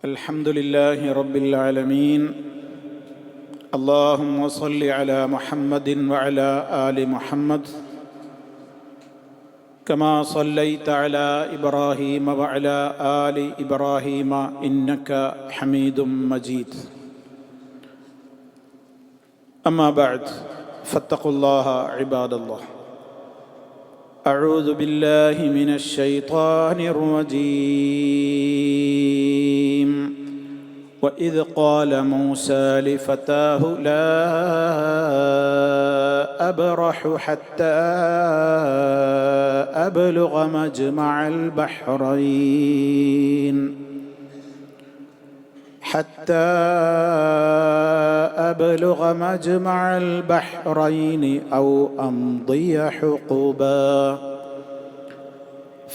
الحمد لله رب العالمين. اللهم صل على محمد وعلى آل محمد كما صليت على إبراهيم وعلى آل إبراهيم إنك حميد مجيد. أما بعد فاتقوا الله عباد الله. أعوذ بالله من الشيطان الرجيم. وإذ قال موسى لفتاه لا أبرح حتى أبلغ مجمع البحرين أو أمضي حقبا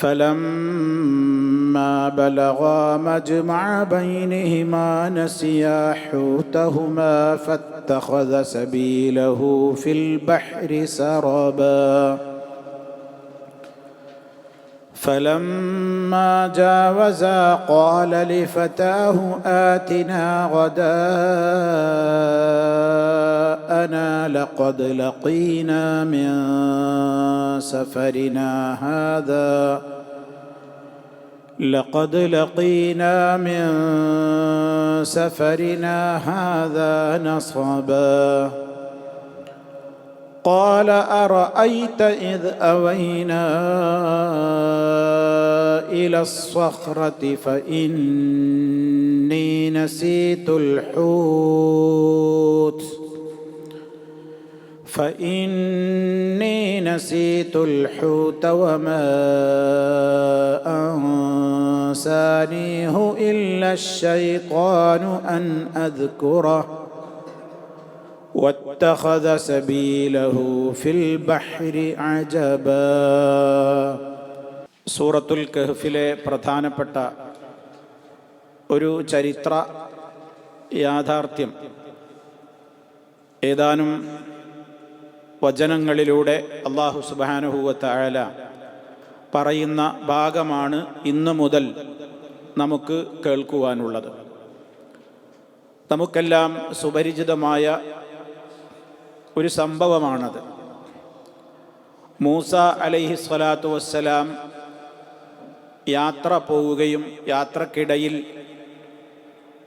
فلما بلغا مجمع بينهما نسيا حوتهما فاتخذ سبيله في البحر سربا فلما جاوزا قال لفتاه آتنا غداءنا لقد لقينا من سفرنا هذا نصبا. قال أرأيت إذ أوينا إلى الصخرة فإني نسيت الحوت وما أنسانيه إلا الشيطان أن أذكره واتخذ سبيله في البحر عجبا. സൂറത്തുൽ കഹ്ഫിലെ പ്രധാനപ്പെട്ട ഒരു ചരിത്ര യാഥാർത്ഥ്യം ഏതാനും വചനങ്ങളിലൂടെ അല്ലാഹു സുബ്ഹാനഹു വ തആല പറയുന്ന ഭാഗമാണ് ഇന്നു മുതൽ നമുക്ക് കേൾക്കുവാനുള്ളത്. നമുക്കെല്ലാം സുപരിചിതമായ ഒരു സംഭവമാണത്. മൂസ അലൈഹി സ്വലാത്തു വസ്സലാം യാത്ര പോവുകയും യാത്രക്കിടയിൽ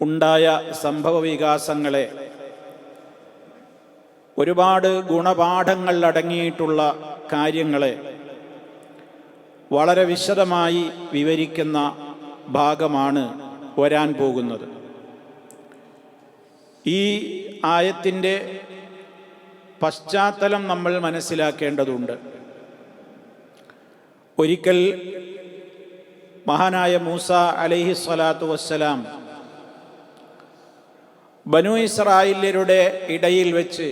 ഉണ്ടായ സംഭവ വികാസങ്ങളെ ഒരുപാട് ഗുണപാഠങ്ങൾ അടങ്ങിയിട്ടുള്ള കാര്യങ്ങളെ വളരെ വിശദമായി വിവരിക്കുന്ന ഭാഗമാണ് വരാൻ പോകുന്നത്. ഈ ആയത്തിൻ്റെ പശ്ചാത്തലം നമ്മൾ മനസ്സിലാക്കേണ്ടതുണ്ട്. ഒരിക്കൽ മഹാനായ മൂസ അലൈഹി സ്വലാത്തു വസ്സലാം ബനൂ ഇസ്രായേല്യരുടെ ഇടയിൽ വെച്ച്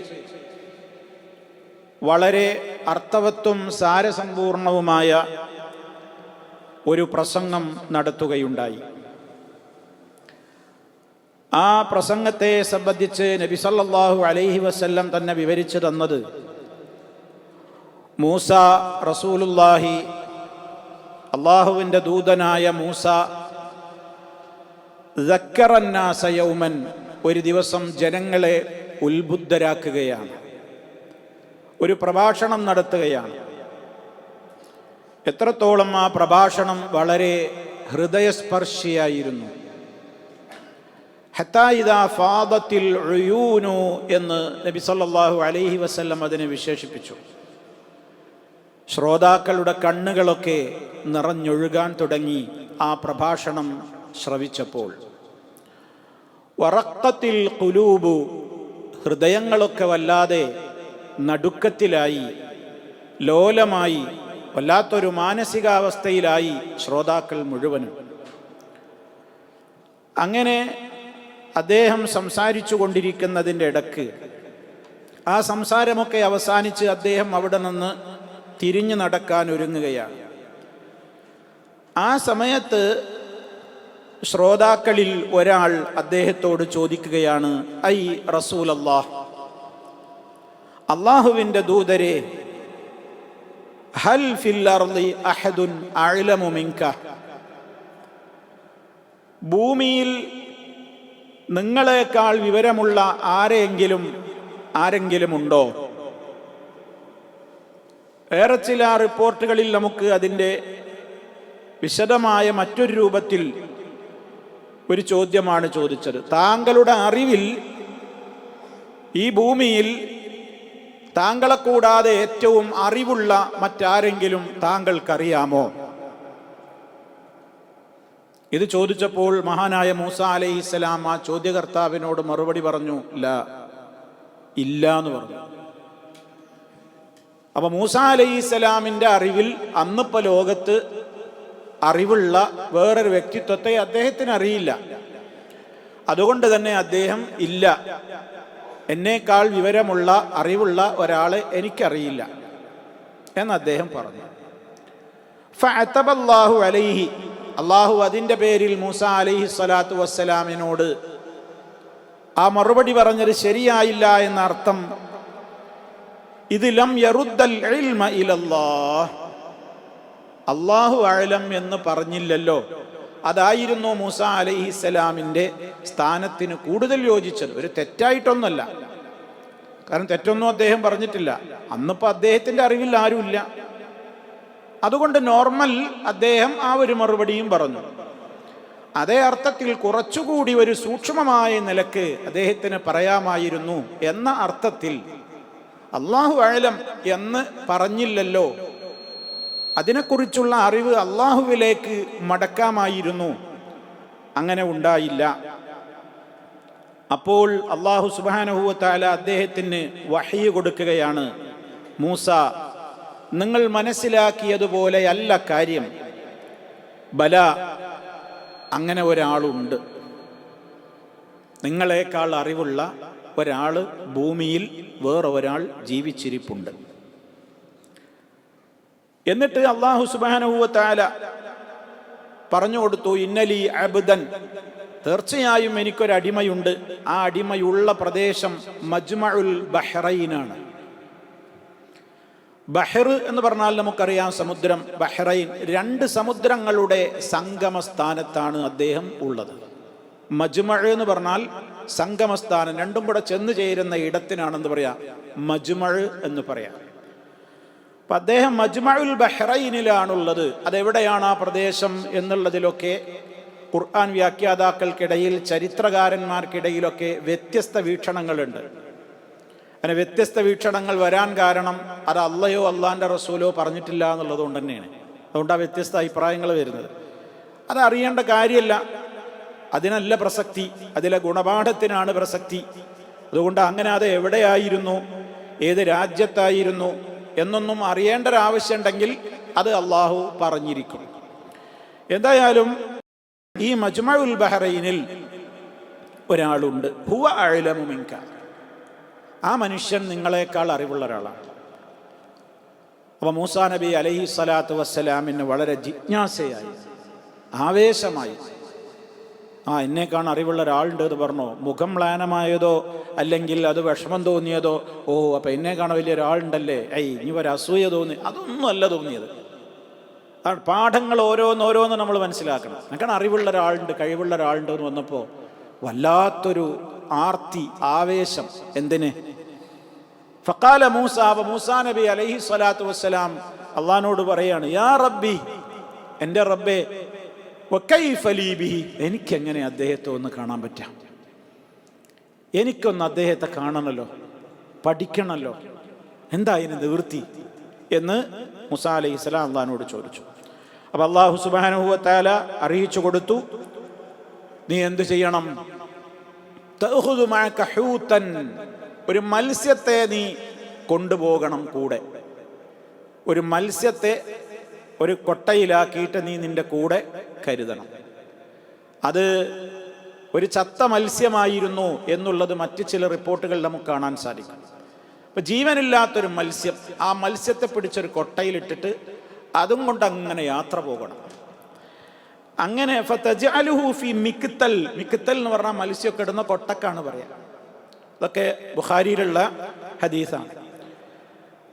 വളരെ അർത്ഥവത്തും സാരസമ്പൂർണവുമായ ഒരു പ്രസംഗം നടത്തുകയുണ്ടായി. ആ പ്രസംഗത്തെ സംബന്ധിച്ച് നബി സല്ലല്ലാഹു അലൈഹി വസല്ലം തന്നെ വിവരിച്ചു തന്നത്, മൂസ റസൂലുള്ളാഹി, അള്ളാഹുവിൻ്റെ ദൂതനായ മൂസ ദക്കറന്നാസ യൗമൻ, ഒരു ദിവസം ജനങ്ങളെ ഉത്ബുദ്ധരാക്കുകയാണ്, ഒരു പ്രഭാഷണം നടത്തുകയാണ്. എത്രത്തോളം ആ പ്രഭാഷണം വളരെ ഹൃദയസ്പർശിയായിരുന്നു. ഹത്താ ഇദാ ഫാദത്തിൽ ഉയൂനു എന്ന് നബി സല്ലല്ലാഹു അലൈഹി വസല്ലം അതിനെ വിശേഷിപ്പിച്ചു. ശ്രോതാക്കളുടെ കണ്ണുകളൊക്കെ നിറഞ്ഞൊഴുകാൻ തുടങ്ങി ആ പ്രഭാഷണം ശ്രവിച്ചപ്പോൾ. വറഖത്തിൽ ഖുലൂബു, ഹൃദയങ്ങളൊക്കെ വല്ലാതെ നടുക്കത്തിലായി, ലോലമായി, വല്ലാത്തൊരു മാനസികാവസ്ഥയിലായി ശ്രോതാക്കൾ മുഴുവനും. അങ്ങനെ അദ്ദേഹം സംസാരിച്ചു കൊണ്ടിരിക്കുന്നതിൻ്റെ ഇടക്ക് ആ സംസാരമൊക്കെ അവസാനിച്ച് അദ്ദേഹം അവിടെ നിന്ന് തിരിഞ്ഞു നടക്കാൻ ഒരുങ്ങുകയാണ്. ആ സമയത്ത് ശ്രോതാക്കളിൽ ഒരാൾ അദ്ദേഹത്തോട് ചോദിക്കുകയാണ്, ഐ റസൂലല്ലാഹ്, അള്ളാഹുവിൻ്റെ ദൂതരെ, ഹൽ ഫിൽ അർളി അഹദുൻ അഅലമു മിൻക, ഭൂമിയിൽ നിങ്ങളെക്കാൾ വിവരമുള്ള ആരെങ്കിലും ഉണ്ടോ? വേറെ ചില റിപ്പോർട്ടുകളിൽ നമുക്ക് അതിൻ്റെ വിശദമായ മറ്റൊരു രൂപത്തിൽ ഒരു ചോദ്യമാണ് ചോദിച്ചത്. താങ്കളുടെ അറിവിൽ ഈ ഭൂമിയിൽ താങ്കളെ കൂടാതെ ഏറ്റവും അറിവുള്ള മറ്റാരെങ്കിലും താങ്കൾക്കറിയാമോ? ഇത് ചോദിച്ചപ്പോൾ മഹാനായ മൂസ അലൈഹിസ്സലാം ആ ചോദ്യകർത്താവിനോട് മറുപടി പറഞ്ഞു, ഇല്ല എന്ന് പറഞ്ഞു. അപ്പൊ മൂസ അലൈഹിസ്സലാമിൻ്റെ അറിവിൽ അന്നിപ്പോ ലോകത്ത് അറിവുള്ള വേറൊരു വ്യക്തിത്വത്തെ അദ്ദേഹത്തിന് അറിയില്ല. അതുകൊണ്ട് തന്നെ അദ്ദേഹം ഇല്ല, എന്നേക്കാൾ വിവരമുള്ള അറിവുള്ള ഒരാളെ എനിക്കറിയില്ല എന്ന് അദ്ദേഹം പറഞ്ഞു. ഫഅതബല്ലാഹു അലൈഹി, അള്ളാഹു അതിൻ്റെ പേരിൽ മൂസ അലൈഹി സ്വലാത്തു വസ്സലാമിനോട് ആ മറുപടി പറഞ്ഞത് ശരിയായില്ല എന്നർത്ഥം. ഇത് ലം യറുദ്ദൽ ഇൽമ ഇലല്ലാഹ്, അല്ലാഹു അഅലം എന്ന് പറഞ്ഞില്ലല്ലോ. അതായിരുന്നു മൂസ അലൈഹിസ്സലാമിൻ്റെ സ്ഥാനത്തിന് കൂടുതൽ യോജിച്ചത്. ഒരു തെറ്റായിട്ടൊന്നല്ല, കാരണം തെറ്റൊന്നും അദ്ദേഹം പറഞ്ഞിട്ടില്ല. അന്നിപ്പോൾ അദ്ദേഹത്തിൻ്റെ അറിവിൽ ആരുമില്ല. അതുകൊണ്ട് നോർമൽ അദ്ദേഹം ആ ഒരു മറുപടിയും പറഞ്ഞു. അതേ അർത്ഥത്തിൽ കുറച്ചുകൂടി ഒരു സൂക്ഷ്മമായ നിലക്ക് അദ്ദേഹത്തിന് പറയാമായിരുന്നു എന്ന അർത്ഥത്തിൽ അല്ലാഹു അഅലം എന്ന് പറഞ്ഞില്ലല്ലോ, അതിനെക്കുറിച്ചുള്ള അറിവ് അള്ളാഹുവിലേക്ക് മടക്കാമായിരുന്നു. അങ്ങനെ ഉണ്ടായില്ല. അപ്പോൾ അല്ലാഹു സുബ്ഹാനഹു വ തആല അദ്ദേഹത്തിന് വഹ്യ് കൊടുക്കുകയാണ്, മൂസ, നിങ്ങൾ മനസ്സിലാക്കിയതുപോലെയല്ല കാര്യം. ബല, അങ്ങനെ ഒരാളുണ്ട്, നിങ്ങളെക്കാൾ അറിവുള്ള ഒരാൾ ഭൂമിയിൽ വേറെ ഒരാൾ ജീവിച്ചിരിപ്പുണ്ട്. എന്നിട്ട് അല്ലാഹു സുബ്ഹാനഹു വ തആല പറഞ്ഞു കൊടുത്തു, ഇന്നലി അബ്ദൻ, തീർച്ചയായും എനിക്കൊരടിമയുണ്ട്. ആ അടിമയുള്ള പ്രദേശം മജ്മഉൽ ബഹ്റൈനാണ്. ബഹർ എന്ന് പറഞ്ഞാൽ നമുക്കറിയാം സമുദ്രം. ബഹ്റൈൻ, രണ്ട് സമുദ്രങ്ങളുടെ സംഗമ സ്ഥാനത്താണ് അദ്ദേഹം ഉള്ളത്. മജ്മഅ് എന്ന് പറഞ്ഞാൽ സംഗമസ്ഥാനം, രണ്ടും കൂടെ ചെന്ന് ചേരുന്ന ഇടത്തിനാണെന്ന് പറയാം മജ്മഅ് എന്ന് പറയാം. അപ്പം അദ്ദേഹം മജ്മഉൽ ബഹ്റൈനിലാണുള്ളത്. അതെവിടെയാണ് ആ പ്രദേശം എന്നുള്ളതിലൊക്കെ ഖുർആൻ വ്യാഖ്യാതാക്കൾക്കിടയിൽ, ചരിത്രകാരന്മാർക്കിടയിലൊക്കെ വ്യത്യസ്ത വീക്ഷണങ്ങളുണ്ട്. അങ്ങനെ വ്യത്യസ്ത വീക്ഷണങ്ങൾ വരാൻ കാരണം അത് അള്ളയോ അള്ളാൻ്റെ റസൂലോ പറഞ്ഞിട്ടില്ല എന്നുള്ളത് കൊണ്ട് തന്നെയാണ്. അതുകൊണ്ടാണ് വ്യത്യസ്ത അഭിപ്രായങ്ങൾ വരുന്നത്. അത് അറിയേണ്ട കാര്യമല്ല, അതിനല്ല പ്രസക്തി, അതിലെ ഗുണപാഠത്തിനാണ് പ്രസക്തി. അതുകൊണ്ട് അങ്ങനെ അത് എവിടെയായിരുന്നു, ഏത് രാജ്യത്തായിരുന്നു എന്നൊന്നും അറിയേണ്ട ഒരാവശ്യമുണ്ടെങ്കിൽ അത് അള്ളാഹു പറഞ്ഞിരിക്കും. എന്തായാലും ഈ മജ്മഉൽ ബഹ്റൈനിൽ ഒരാളുണ്ട്, ഹുവ അഅലമു മിൻക, ആ മനുഷ്യൻ നിങ്ങളെക്കാൾ അറിവുള്ള ഒരാളാണ്. അപ്പോൾ മൂസാ നബി അലൈഹി സ്വലാത്തു വസ്സലാമിന് വളരെ ജിജ്ഞാസയായി, ആവേശമായി, എന്നെക്കാൾ അറിവുള്ള ഒരാളുണ്ട് എന്ന് പറഞ്ഞോ, മുഖം മ്ലാനമായതോ അല്ലെങ്കിൽ അത് വിഷമം തോന്നിയതോ, അപ്പം എന്നെക്കാൾ വലിയ ഒരാളുണ്ടല്ലേ, ഇനി ഒരു അസൂയ തോന്നി, അതൊന്നും അല്ല തോന്നിയത്. പാഠങ്ങൾ ഓരോന്നോരോന്ന് നമ്മൾ മനസ്സിലാക്കണം. എനിക്കാണ് അറിവുള്ള ഒരാളുണ്ട്, കഴിവുള്ള ഒരാളുണ്ട് എന്ന് വന്നപ്പോൾ വല്ലാത്തൊരു ആർത്തി, ആവേശം. എന്തിന്? ഫഖാല മൂസ, മൂസാ നബി അലൈഹി സ്വലാത്തു വസ്സലാം അള്ളാഹിനോട് പറയാണ്, യാ റബ്ബി, എൻ്റെ റബ്ബേ, വകൈഫ ലീ ബിഹി, എനിക്കെങ്ങനെ അദ്ദേഹത്തെ ഒന്ന് കാണാൻ പറ്റാം? എനിക്കൊന്ന് അദ്ദേഹത്തെ കാണണമല്ലോ, പഠിക്കണമല്ലോ, എന്താ ഇതിന് നിവൃത്തി എന്ന് മൂസാ അലൈഹിസ്സലാം അള്ളാഹിനോട് ചോദിച്ചു. അപ്പം അല്ലാഹു സുബ്ഹാനഹു വ തആല അറിയിച്ചു കൊടുത്തു, നീ എന്ത് ചെയ്യണം? തഅഖുദു മഅക ഹൂതൻ, ഒരു മത്സ്യത്തെ നീ കൊണ്ടുപോകണം കൂടെ. ഒരു മത്സ്യത്തെ ഒരു കൊട്ടയിലാക്കിയിട്ട് നീ നിന്റെ കൂടെ കരുതണം. അത് ഒരു ചത്ത മത്സ്യമായിരുന്നു എന്നുള്ളത് മറ്റ് ചില റിപ്പോർട്ടുകൾ നമുക്ക് കാണാൻ സാധിക്കും. അപ്പം ജീവനില്ലാത്തൊരു മത്സ്യം, ആ മത്സ്യത്തെ പിടിച്ചൊരു കൊട്ടയിലിട്ടിട്ട് അതും കൊണ്ട് അങ്ങനെ യാത്ര പോകണം. അങ്ങനെ ഫതജ്അലുഹു ഫീ മിക്തൽ, മിക്തൽ എന്ന് പറഞ്ഞാൽ മത്സ്യമൊക്കെ ഇടുന്ന കൊട്ടക്കാണ് പറയാം. ഇതൊക്കെ ബുഖാരിയിലുള്ള ഹദീസാണ്.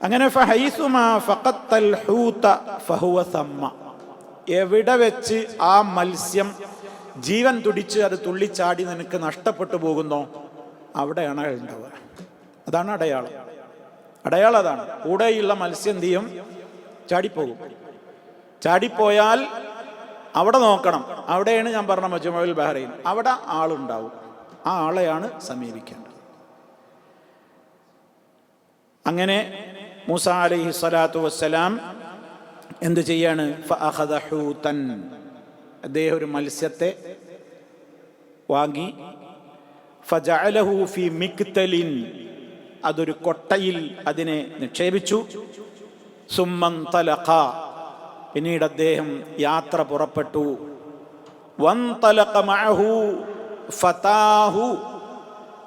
അങ്ങനെ ഫഹൈസുമാ ഫഖത്തൽ ഹൂത ഫഹുവ സമ്മ, എവിടെ വെച്ച് ആ മത്സ്യം ജീവൻ തുടിച്ച് അത് തുള്ളിച്ചാടി നിനക്ക് നഷ്ടപ്പെട്ടു പോകുന്നോ, അവിടെയാണ് അയാൾ ഉണ്ടാവുക. അതാണ് അടയാളം. അടയാളം അതാണ്. കൂടെയുള്ള മത്സ്യം എന്ത് ചെയ്യും? ചാടിപ്പോകും. ചാടിപ്പോയാൽ അവിടെ നോക്കണം. അവിടെയാണ് ഞാൻ പറഞ്ഞ മജ്മുഉൽ ബഹ്റൈൻ. അവിടെ ആളുണ്ടാവും. ആ ആളെയാണ് സമീപിക്കേണ്ടത്. അങ്ങനെ മൂസ അലൈഹി സ്വലാത്തു വസ്സലാം എന്ത് ചെയ്യാണ്? ഫഅഖദ ഹൂതൻ, അദ്ദേഹം ഒരു മത്സ്യത്തെ വാങ്ങി, ഫജഅലഹു ഫീ മിക്തലിൻ, അതൊരു കൊട്ടയിൽ അതിനെ നിക്ഷേപിച്ചു. സുമ്മൻതലഖ, പിന്നീട് അദ്ദേഹം യാത്ര പുറപ്പെട്ടു. വൻതലഖ മഅഹു ഫതാഹു,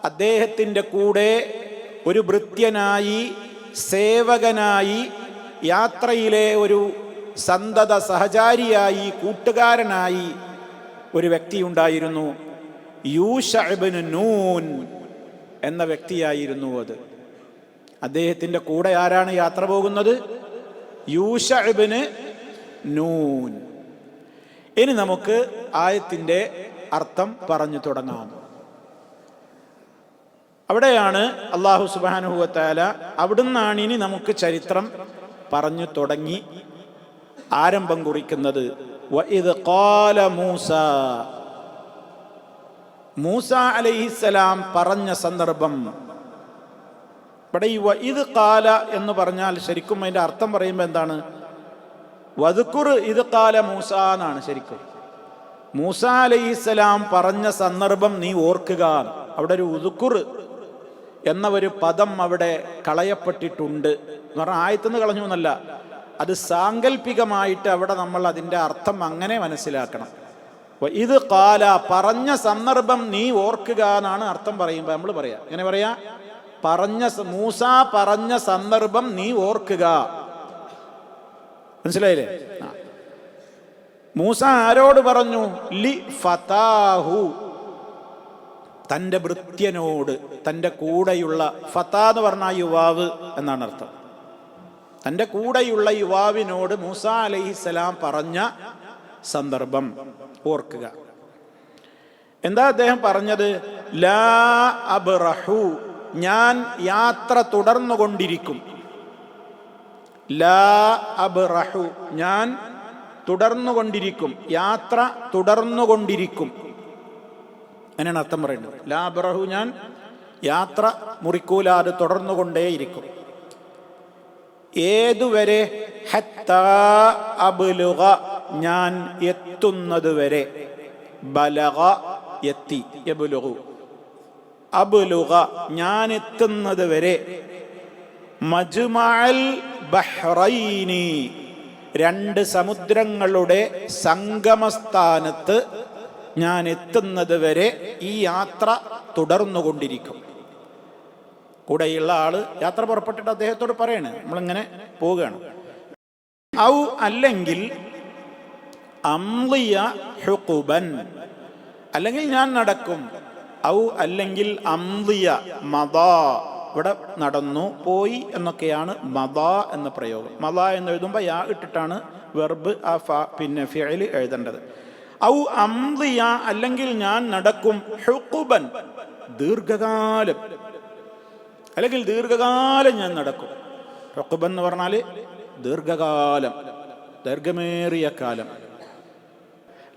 അദ്ദേഹത്തിൻ്റെ കൂടെ ഒരു ഭൃത്യനായി, സേവകനായി, യാത്രയിലെ ഒരു സന്തത സഹചാരിയായി, കൂട്ടുകാരനായി ഒരു വ്യക്തി ഉണ്ടായിരുന്നു. യൂശ ഇബ്നു നൂൻ എന്ന വ്യക്തിയായിരുന്നു അത്. അദ്ദേഹത്തിൻ്റെ കൂടെ ആരാണ് യാത്ര പോകുന്നത്? യൂശ ഇബ്നു നൂൻ. ഇനി നമുക്ക് ആയത്തിൻ്റെ അർത്ഥം പറഞ്ഞു തുടങ്ങാം. അവിടെയാണ് അല്ലാഹു സുബ്ഹാനഹു വ തആല, അവിടുന്നാണ് ഇനി നമുക്ക് ചരിത്രം പറഞ്ഞു തുടങ്ങി ആരംഭം കുറിക്കുന്നത്. വഇദ് ഖാല മൂസ, മൂസ അലൈഹിസ്സലാം പറഞ്ഞ സന്ദർഭം. ഇവിടെ ഈ വഇദ് ഖാല എന്ന് പറഞ്ഞാൽ ശരിക്കും അതിൻ്റെ അർത്ഥം പറയുമ്പോൾ എന്താണ്? വദ്കുർ ഇദ് ഖാല മൂസ എന്നാണ് ശരിക്കും. മൂസ അലൈഹിസ്സലാം പറഞ്ഞ സന്ദർഭം നീ ഓർക്കുക. അവിടെ ഒരു ഉദ്കുർ എന്ന ഒരു പദം അവിടെ കളയപ്പെട്ടിട്ടുണ്ട് എന്ന് പറഞ്ഞാൽ ആയത്തുനിന്ന് കളഞ്ഞു എന്നല്ല, അത് സാങ്കല്പികമായിട്ട് അവിടെ നമ്മൾ അതിൻ്റെ അർത്ഥം അങ്ങനെ മനസ്സിലാക്കണം. ഇത് ഖാല, പറഞ്ഞ സന്ദർഭം നീ ഓർക്കുക എന്നാണ് അർത്ഥം. പറയുമ്പോൾ നമ്മൾ പറയാ, എങ്ങനെ പറയാ? മൂസ പറഞ്ഞ സന്ദർഭം നീ ഓർക്കുക. മനസ്സിലായില്ലേ? മൂസ ആരോട് പറഞ്ഞു? ലി ഫതാഹു, തൻ്റെ ഭൃത്യനോട്, തൻ്റെ കൂടെയുള്ള. ഫതാ എന്ന് പറഞ്ഞാൽ യുവാവ് എന്നാണ് അർത്ഥം. തൻ്റെ കൂടെയുള്ള യുവാവിനോട് മൂസ അലൈഹിസ്സലാം പറഞ്ഞ സന്ദർഭം ഓർക്കുക. എന്താ അദ്ദേഹം പറഞ്ഞത്? ലാ അബ്റഹു, ഞാൻ യാത്ര തുടർന്നുകൊണ്ടിരിക്കും. ലാ അബ്റഹു, ഞാൻ തുടർന്നുകൊണ്ടിരിക്കും, യാത്ര തുടർന്നുകൊണ്ടിരിക്കും. അങ്ങനെയാണ് അർത്ഥം പറയുന്നത്. ലാ അബ്റഹു, ഞാൻ യാത്ര മുറിക്കൂല, അത് തുടർന്നുകൊണ്ടേയിരിക്കും. ഏതുവരെ? ഹത്താ അബ്ലുഗ, ഞാൻ എത്തുന്നത് വരെ. ബലഗ, എത്തി. യബ്ലുഗു, അബ്ലുഗ, ഞാൻ എത്തുന്നത് വരെ. മജ്മഅൽ ബഹ്റൈനി, രണ്ട് സമുദ്രങ്ങളുടെ സംഗമസ്ഥാനത്ത് ഞാൻ എത്തുന്നത് വരെ ഈ യാത്ര തുടർന്നുകൊണ്ടിരിക്കും. കൂടെയുള്ള ആള് യാത്ര പുറപ്പെട്ടിട്ട് അദ്ദേഹത്തോട് പറയാണ്, നമ്മളിങ്ങനെ പോവുകയാണ്. ഔ അല്ലെങ്കിൽ അംളിയ ഹുഖുബൻ, അല്ലെങ്കിൽ ഞാൻ നടക്കും. ഔ അല്ലെങ്കിൽ അംളിയ, മദാ, ഇവിടെ നടന്നു പോയി എന്നൊക്കെയാണ് മദാ എന്ന പ്രയോഗം. മദാ എന്ന് എഴുതുമ്പോൾ യാ ഇട്ടിട്ടാണ് വെർബ് പിന്നെ ഫിഅൽ എഴുതേണ്ടത്. ഔ അംളിയ, അല്ലെങ്കിൽ ഞാൻ നടക്കും. ഹുഖുബൻ, ദീർഘകാലം, അല്ലെങ്കിൽ ദീർഘകാലം ഞാൻ നടക്കും. ഹുഖുബൻ എന്ന് പറഞ്ഞാൽ ദീർഘകാലം, ദൈർഘ്യമേറിയ കാലം.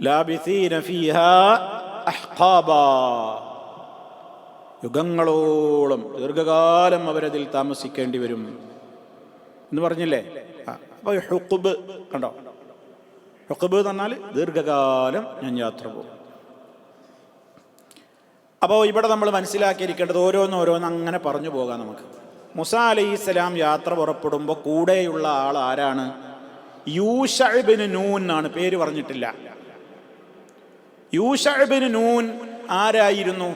ലാബിസീന ഫീഹാ അഹ്ഖാബാ, യുഗങ്ങളോളം, ദീർഘകാലം അവരതിൽ താമസിക്കേണ്ടി വരും എന്ന് പറഞ്ഞില്ലേ? അപ്പൊ ഹുഖുബ് കണ്ടോ? ഹുഖുബ് എന്ന് പറഞ്ഞാൽ ദീർഘകാലം ഞാൻ യാത്ര പോകും. അപ്പോൾ ഇവിടെ നമ്മൾ മനസ്സിലാക്കിയിരിക്കേണ്ടത് ഓരോന്നോരോന്ന് അങ്ങനെ പറഞ്ഞു പോകാം നമുക്ക്. മൂസ അലൈഹിസ്സലാം യാത്ര പുറപ്പെടുമ്പോൾ കൂടെയുള്ള ആൾ ആരാണ്? യൂശ ഇബ്നു നൂൻ എന്നാണ്, പേര് പറഞ്ഞിട്ടില്ല. യൂശ ഇബ്നു നൂൻ ആരായിരുന്നു?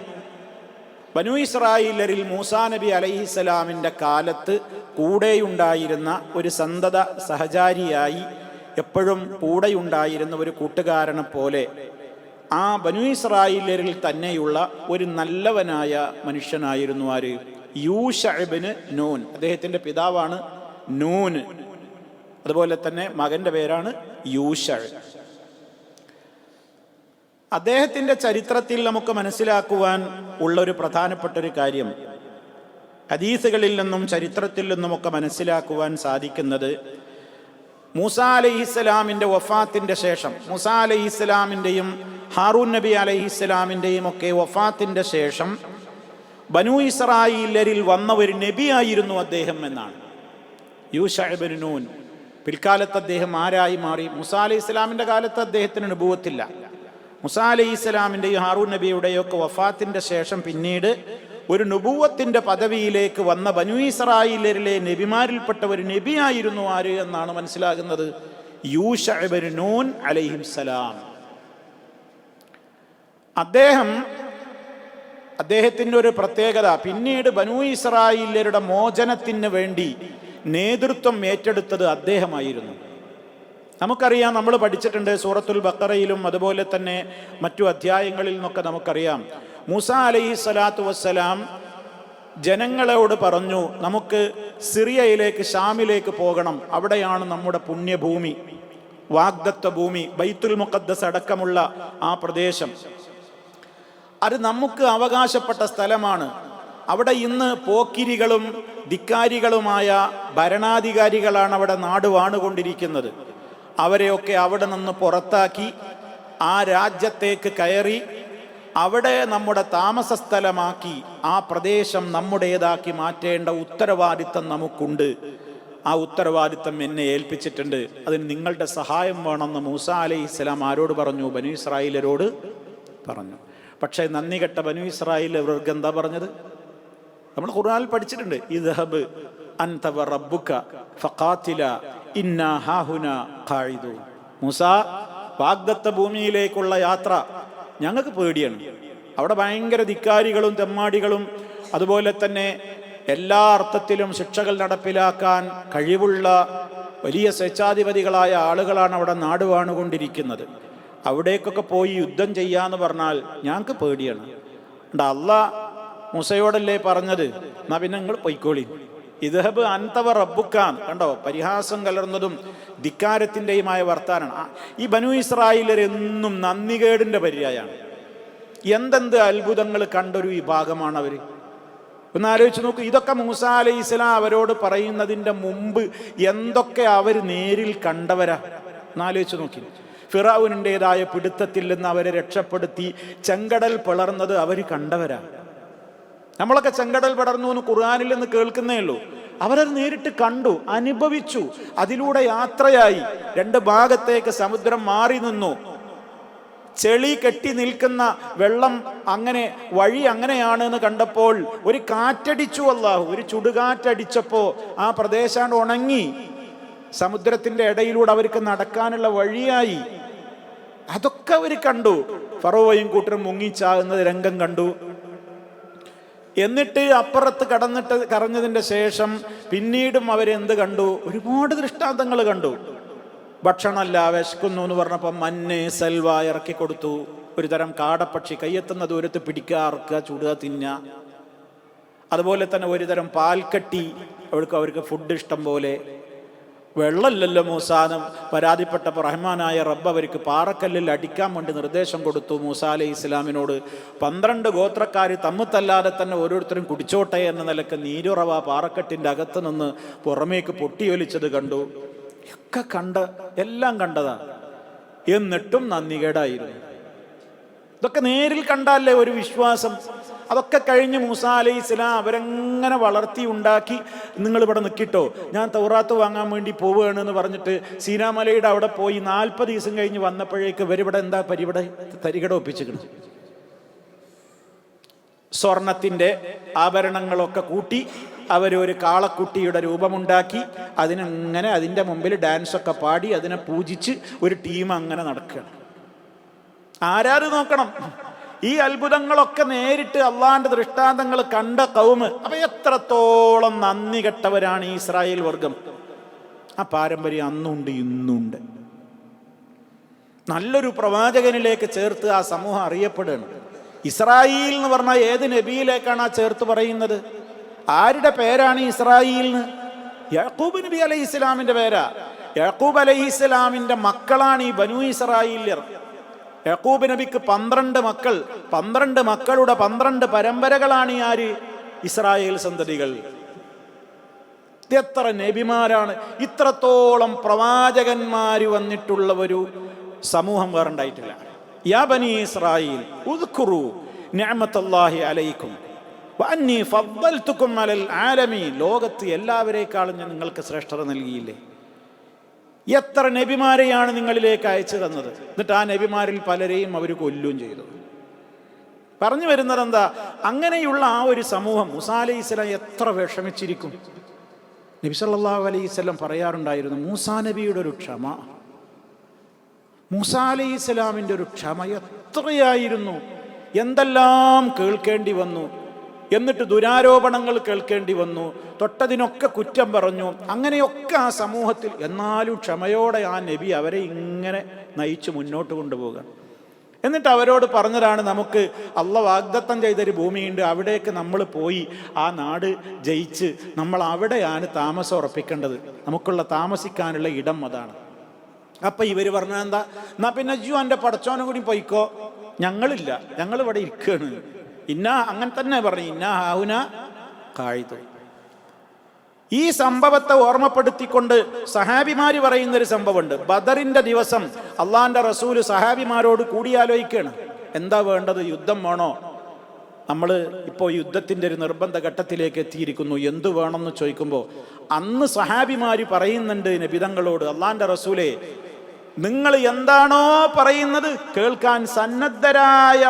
ബനൂ ഇസ്രായേലരിൽ മൂസാ നബി അലൈഹിസ്സലാമിൻ്റെ കാലത്ത് കൂടെയുണ്ടായിരുന്ന ഒരു സന്തത സഹചാരിയായി, എപ്പോഴും കൂടെയുണ്ടായിരുന്ന ഒരു കൂട്ടുകാരനെ പോലെ ആ ബനൂ ഇസ്രായേലരിൽ തന്നെയുള്ള ഒരു നല്ലവനായ മനുഷ്യനായിരുന്നു ആര്? യൂശ ഇബ്നു നൂൻ. അദ്ദേഹത്തിൻ്റെ പിതാവാണ് നൂൻ, അതുപോലെ തന്നെ മകൻ്റെ പേരാണ് യൂശ. അദ്ദേഹത്തിൻ്റെ ചരിത്രത്തിൽ നമുക്ക് മനസ്സിലാക്കുവാൻ ഉള്ളൊരു പ്രധാനപ്പെട്ടൊരു കാര്യം, ഹദീസുകളിൽ നിന്നും ചരിത്രത്തിൽ നിന്നുമൊക്കെ മനസ്സിലാക്കുവാൻ സാധിക്കുന്നത്, മൂസാ അലൈഹിസ്സലാമിൻ്റെ വഫാത്തിൻ്റെ ശേഷം, മൂസാ അലൈഹിസ്സലാമിൻ്റെയും ഹാറൂൻ നബി അലൈഹിസ്സലാമിൻ്റെയും ഒക്കെ വഫാത്തിൻ്റെ ശേഷം ബനൂ ഇസ്രായീലരിൽ വന്ന ഒരു നബിയായിരുന്നു അദ്ദേഹം എന്നാണ്. യൂശഅ ഇബ്നു നൂൻ. പിൽക്കാലത്ത് അദ്ദേഹം ആരായി മാറി? മൂസാ അലൈഹി ഇസ്ലാമിൻ്റെ കാലത്ത് അദ്ദേഹത്തിന് നുബുവത്തില്ല. മൂസാ അലൈഹി ഇസ്ലാമിൻ്റെയും ഹാറൂൻ നബിയുടെയൊക്കെ വഫാത്തിൻ്റെ ശേഷം പിന്നീട് ഒരു നുബുവത്തിൻ്റെ പദവിയിലേക്ക് വന്ന ബനൂ ഇസ്രായീലരിലെ നബിമാരിൽപ്പെട്ട ഒരു നബിയായിരുന്നു ആര് എന്നാണ് മനസ്സിലാകുന്നത്? യൂശഅ ഇബ്നു നൂൻ അലൈഹിസ്സലാം. അദ്ദേഹത്തിൻ്റെ ഒരു പ്രത്യേകത, പിന്നീട് ബനൂ ഇസ്രായീലരുടെ മോചനത്തിന് വേണ്ടി നേതൃത്വം ഏറ്റെടുത്തത് അദ്ദേഹമായിരുന്നു. നമുക്കറിയാം, നമ്മൾ പഠിച്ചിട്ടുണ്ട് സൂറത്തുൽ ബഖറയിലും അതുപോലെ തന്നെ മറ്റു അധ്യായങ്ങളിൽ നിന്നൊക്കെ നമുക്കറിയാം, മൂസാ അലൈഹി സ്വലാത്തു വസ്സലാം ജനങ്ങളോട് പറഞ്ഞു, നമുക്ക് സിറിയയിലേക്ക്, ഷാമിലേക്ക് പോകണം, അവിടെയാണ് നമ്മുടെ പുണ്യഭൂമി, വാഗ്ദത്ത ഭൂമി, ബൈത്തുൽ മുഖദ്ദസ് അടക്കമുള്ള ആ പ്രദേശം, അത് നമുക്ക് അവകാശപ്പെട്ട സ്ഥലമാണ്. അവിടെ ഇന്ന് പോക്കിരികളും ധിക്കാരികളുമായ ഭരണാധികാരികളാണ് അവിടെ നാട് വാണുകൊണ്ടിരിക്കുന്നത്. അവരെയൊക്കെ അവിടെ നിന്ന് പുറത്താക്കി ആ രാജ്യത്തേക്ക് കയറി അവിടെ നമ്മുടെ താമസ സ്ഥലമാക്കി ആ പ്രദേശം നമ്മുടേതാക്കി മാറ്റേണ്ട ഉത്തരവാദിത്തം നമുക്കുണ്ട്. ആ ഉത്തരവാദിത്തം എന്നെ ഏൽപ്പിച്ചിട്ടുണ്ട്, അതിന് നിങ്ങളുടെ സഹായം വേണമെന്ന് മൂസാ അലൈഹിസ്സലാം ആരോട് പറഞ്ഞു? ബനൂ ഇസ്രായീലരോട് പറഞ്ഞു. പക്ഷേ നന്ദി കെട്ട ബനൂ ഇസ്രായീൽ അവർക്ക് എന്താ പറഞ്ഞത്? നമ്മൾ ഖുർആനിൽ പഠിച്ചിട്ടുണ്ട്, ഇദ്ഹബ് അൻത വറബ്ബുക ഫഖാതില ഇന്നാ ഹാഹുനാ ഖാഇദൂൻ. മൂസാ, വാഗ്ദത്ത ഭൂമിയിലേക്കുള്ള യാത്ര ഞങ്ങൾക്ക് പേടിയാണ്. അവിടെ ഭയങ്കര ധിക്കാരികളും തെമ്മാടികളും അതുപോലെ തന്നെ എല്ലാ അർത്ഥത്തിലും ശിക്ഷകൾ നടപ്പിലാക്കാൻ കഴിവുള്ള വലിയ സ്വേച്ഛാധിപതികളായ ആളുകളാണ് അവിടെ നാടുവാണുകൊണ്ടിരിക്കുന്നത്. അവിടേക്കൊക്കെ പോയി യുദ്ധം ചെയ്യാന്ന് പറഞ്ഞാൽ ഞങ്ങൾക്ക് പേടിയാണ്. അല്ലാഹ് മൂസയോടല്ലേ പറഞ്ഞത്, എന്നാ പിന്നെ നിങ്ങൾ പൊയ്ക്കോളി, ഇദ്ഹബ് അൻത റബ്ബുക്കാൻ. കണ്ടോ, പരിഹാസം കലർന്നതും ധിക്കാരത്തിൻ്റെയുമായ വർത്താനാണ്. ഈ ബനൂ ഇസ്രായീലർ എന്നും നന്ദികേടിൻ്റെ പര്യായമാണ്. എന്തെന്ത് അത്ഭുതങ്ങൾ കണ്ടൊരു വിഭാഗമാണ് അവർ. ഒന്ന് ആലോചിച്ച് നോക്കൂ. ഇതൊക്കെ മൂസാ അലൈഹിസ്സലാം അവരോട് പറയുന്നതിൻ്റെ മുമ്പ് എന്തൊക്കെ അവർ നേരിൽ കണ്ടവരാ. ഒന്നാലോചിച്ച് നോക്കി. ഫിറഔനിൻ്റെതായ പിടുത്തത്തിൽ നിന്ന് അവരെ രക്ഷപ്പെടുത്തി ചെങ്കടൽ പിളർന്നത് അവർ കണ്ടവരാ. നമ്മളൊക്കെ ചെങ്കടൽ പടർന്നു എന്ന് ഖുർആനിൽ നിന്ന് കേൾക്കുന്നേ ഉള്ളൂ. അവരത് നേരിട്ട് കണ്ടു, അനുഭവിച്ചു, അതിലൂടെ യാത്രയായി. രണ്ട് ഭാഗത്തേക്ക് സമുദ്രം മാറി നിന്നു. ചെളി കെട്ടി നിൽക്കുന്ന വെള്ളം അങ്ങനെ വഴി അങ്ങനെയാണ് എന്ന് കണ്ടപ്പോൾ ഒരു കാറ്റടിച്ചു അല്ലാഹു. ഒരു ചുടുകാറ്റടിച്ചപ്പോൾ ആ പ്രദേശം ഉണങ്ങി. സമുദ്രത്തിന്റെ ഇടയിലൂടെ അവർക്ക് നടക്കാനുള്ള വഴിയായി. അതൊക്കെ അവർ കണ്ടു. ഫറവോയും കൂട്ടരും മുങ്ങിച്ചാകുന്ന രംഗം കണ്ടു. എന്നിട്ട് അപ്പുറത്ത് കറഞ്ഞതിൻ്റെ ശേഷം പിന്നീടും അവരെന്ത് കണ്ടു? ഒരുപാട് ദൃഷ്ടാന്തങ്ങൾ കണ്ടു. ഭക്ഷണമല്ല, വിശക്കുന്നു എന്ന് പറഞ്ഞപ്പോൾ മഞ്ഞ് സൽവ ഇറക്കി കൊടുത്തു. ഒരു തരം കാടപ്പക്ഷി കയ്യെത്തുന്ന ദൂരത്ത് പിടിക്കുക, അറക്കുക, ചുടുക, തിന്നുക. അതുപോലെ തന്നെ ഒരു തരം പാൽക്കട്ടി, അവർക്ക് ഫുഡ് ഇഷ്ടം പോലെ. വെള്ളമില്ലല്ലോ മൂസാനും പരാതിപ്പെട്ടപ്പോൾ റഹ്മാനായ റബ്ബ് അവർക്ക് പാറക്കല്ലിൽ അടിക്കാൻ വേണ്ടി നിർദ്ദേശം കൊടുത്തു മൂസാ അലൈഹി ഇസ്ലാമിനോട്. 12 ഗോത്രക്കാർ തമ്മിത്തല്ലാതെ തന്നെ ഓരോരുത്തരും കുടിച്ചോട്ടെ എന്ന നിലക്ക് നീരുറവ പാറക്കെട്ടിൻ്റെ അകത്ത് നിന്ന് പുറമേക്ക് പൊട്ടിയൊലിച്ചത് കണ്ടു. ഒക്കെ എല്ലാം കണ്ടതാ. എന്നിട്ടും നന്ദികേടായിരുന്നു. ഇതൊക്കെ നേരിൽ കണ്ടാലേ ഒരു വിശ്വാസം. അതൊക്കെ കഴിഞ്ഞ് മൂസാ അലൈഹി ഇസ്ലാം അവരെങ്ങനെ വളർത്തി ഉണ്ടാക്കി, നിങ്ങളിവിടെ നിൽക്കിട്ടോ, ഞാൻ തൗറാത്ത് വാങ്ങാൻ വേണ്ടി പോവുകയാണെന്ന് പറഞ്ഞിട്ട് സീനാമലയുടെ അവിടെ പോയി 40 ദിവസം കഴിഞ്ഞ് വന്നപ്പോഴേക്ക് ഇവരിവിടെ എന്താ തരികട ഒപ്പിച്ചിരിക്കണം. സ്വർണത്തിൻ്റെ ആഭരണങ്ങളൊക്കെ കൂട്ടി അവരൊരു കാളക്കുട്ടിയുടെ രൂപമുണ്ടാക്കി അതിനങ്ങനെ അതിൻ്റെ മുമ്പിൽ ഡാൻസൊക്കെ പാടി അതിനെ പൂജിച്ച് ഒരു ടീം അങ്ങനെ നടക്കുകയാണ്. ആരാര് നോക്കണം? ഈ അത്ഭുതങ്ങളൊക്കെ നേരിട്ട് അള്ളാന്റെ ദൃഷ്ടാന്തങ്ങൾ കണ്ട കൗമ്. അപ്പൊ എത്രത്തോളം നന്ദി കെട്ടവരാണ് ഈ ഇസ്രായേൽ വർഗം. ആ പാരമ്പര്യം അന്നുണ്ട്, ഇന്നുണ്ട്. നല്ലൊരു പ്രവാചകനിലേക്ക് ചേർത്ത് ആ സമൂഹം അറിയപ്പെടുകയാണ്. ഇസ്രായേൽ എന്ന് പറഞ്ഞാൽ ഏത് നബിയിലേക്കാണ് ആ ചേർത്ത് പറയുന്നത്? ആരുടെ പേരാണ് ഇസ്രായേൽ? യാക്കൂബ് നബി അലൈഹി ഇസ്ലാമിന്റെ പേരാ. യാക്കൂബ് അലൈഹി ഇസ്ലാമിന്റെ മക്കളാണ് ഈ ബനൂ ഇസ്രായേല്യർ. യാക്കൂബ് നബിക്ക് 12 മക്കൾ, 12 മക്കളുടെ 12 പരമ്പരകളാണ് ഈ ആര്? ഇസ്രായേൽ സന്തതികൾ. എത്ര നബിമാരാണ്! ഇത്രത്തോളം പ്രവാചകന്മാര് വന്നിട്ടുള്ള ഒരു സമൂഹം വേറെ ഉണ്ടായിട്ടില്ല. യാ ബനി ഇസ്രായീൽ ഉദ്കുറു നിഅമത്തല്ലാഹി അലൈക്കും വഅന്നി ഫദ്ദൽതുകും അലൽ ആലമീൻ. ലോകത്ത് എല്ലാവരേക്കാളും ഞാൻ നിങ്ങൾക്ക് ശ്രേഷ്ഠത നൽകിയില്ലേ? എത്ര നബിമാരെയാണ് നിങ്ങളിലേക്ക് അയച്ചു തന്നത്. എന്നിട്ട് ആ നബിമാരിൽ പലരെയും അവർ കൊല്ലുകയും ചെയ്തു. പറഞ്ഞു വരുന്നത് എന്താ? അങ്ങനെയുള്ള ആ ഒരു സമൂഹം മൂസാ അലൈഹിസ്സലാം എത്ര വിഷമിച്ചിരിക്കും. നബി സല്ലല്ലാഹു അലൈഹി വസല്ലം പറയാറുണ്ടായിരുന്നു, മൂസാ നബിയുടെ ഒരു ക്ഷമ, മൂസാ അലൈഹിസ്സലാമിൻ്റെ ഒരു ക്ഷമ എത്രയായിരുന്നു! എന്തെല്ലാം കേൾക്കേണ്ടി വന്നു, എന്നിട്ട് ദുരാരോപണങ്ങൾ കേൾക്കേണ്ടി വന്നു, തൊട്ടതിനൊക്കെ കുറ്റം പറഞ്ഞു, അങ്ങനെയൊക്കെ ആ സമൂഹത്തിൽ. എന്നാലും ക്ഷമയോടെ ആ നബി അവരെ ഇങ്ങനെ നയിച്ച് മുന്നോട്ട് കൊണ്ടുപോകുക. എന്നിട്ട് അവരോട് പറഞ്ഞതാണ്, നമുക്ക് അള്ളാഹ് വാഗ്ദത്തം ചെയ്തൊരു ഭൂമിയുണ്ട്, അവിടേക്ക് നമ്മൾ പോയി ആ നാട് ജയിച്ച് നമ്മൾ അവിടെയാണ് താമസം ഉറപ്പിക്കേണ്ടത്, നമുക്കുള്ള താമസിക്കാനുള്ള ഇടം അതാണ്. അപ്പം ഇവർ പറഞ്ഞാൽ എന്താ, എന്നാ പിന്നെ ജു എൻ്റെ പടച്ചോനും കൂടി പോയിക്കോ, ഞങ്ങളില്ല, ഞങ്ങളിവിടെ ഇരിക്കുകയാണ്. അങ്ങനെ തന്നെ പറഞ്ഞു, ഇന്ന ഹാഹുന ഖായിദ്. ഈ സംഭവത്തെ ഓർമ്മപ്പെടുത്തിക്കൊണ്ട് സഹാബിമാര് പറയുന്നൊരു സംഭവമുണ്ട്. ബദറിന്റെ ദിവസം അള്ളാന്റെ റസൂല് സഹാബിമാരോട് കൂടിയാലോചിക്കുകയാണ്, എന്താ വേണ്ടത്, യുദ്ധം വേണോ? നമ്മൾ ഇപ്പോൾ യുദ്ധത്തിൻ്റെ ഒരു നിർബന്ധ ഘട്ടത്തിലേക്ക് എത്തിയിരിക്കുന്നു, എന്തു വേണമെന്ന് ചോദിക്കുമ്പോൾ അന്ന് സഹാബിമാര് പറയുന്നുണ്ട് നബിതങ്ങളോട്, അള്ളാന്റെ റസൂലെ, നിങ്ങൾ എന്താണോ പറയുന്നത് കേൾക്കാൻ സന്നദ്ധരായ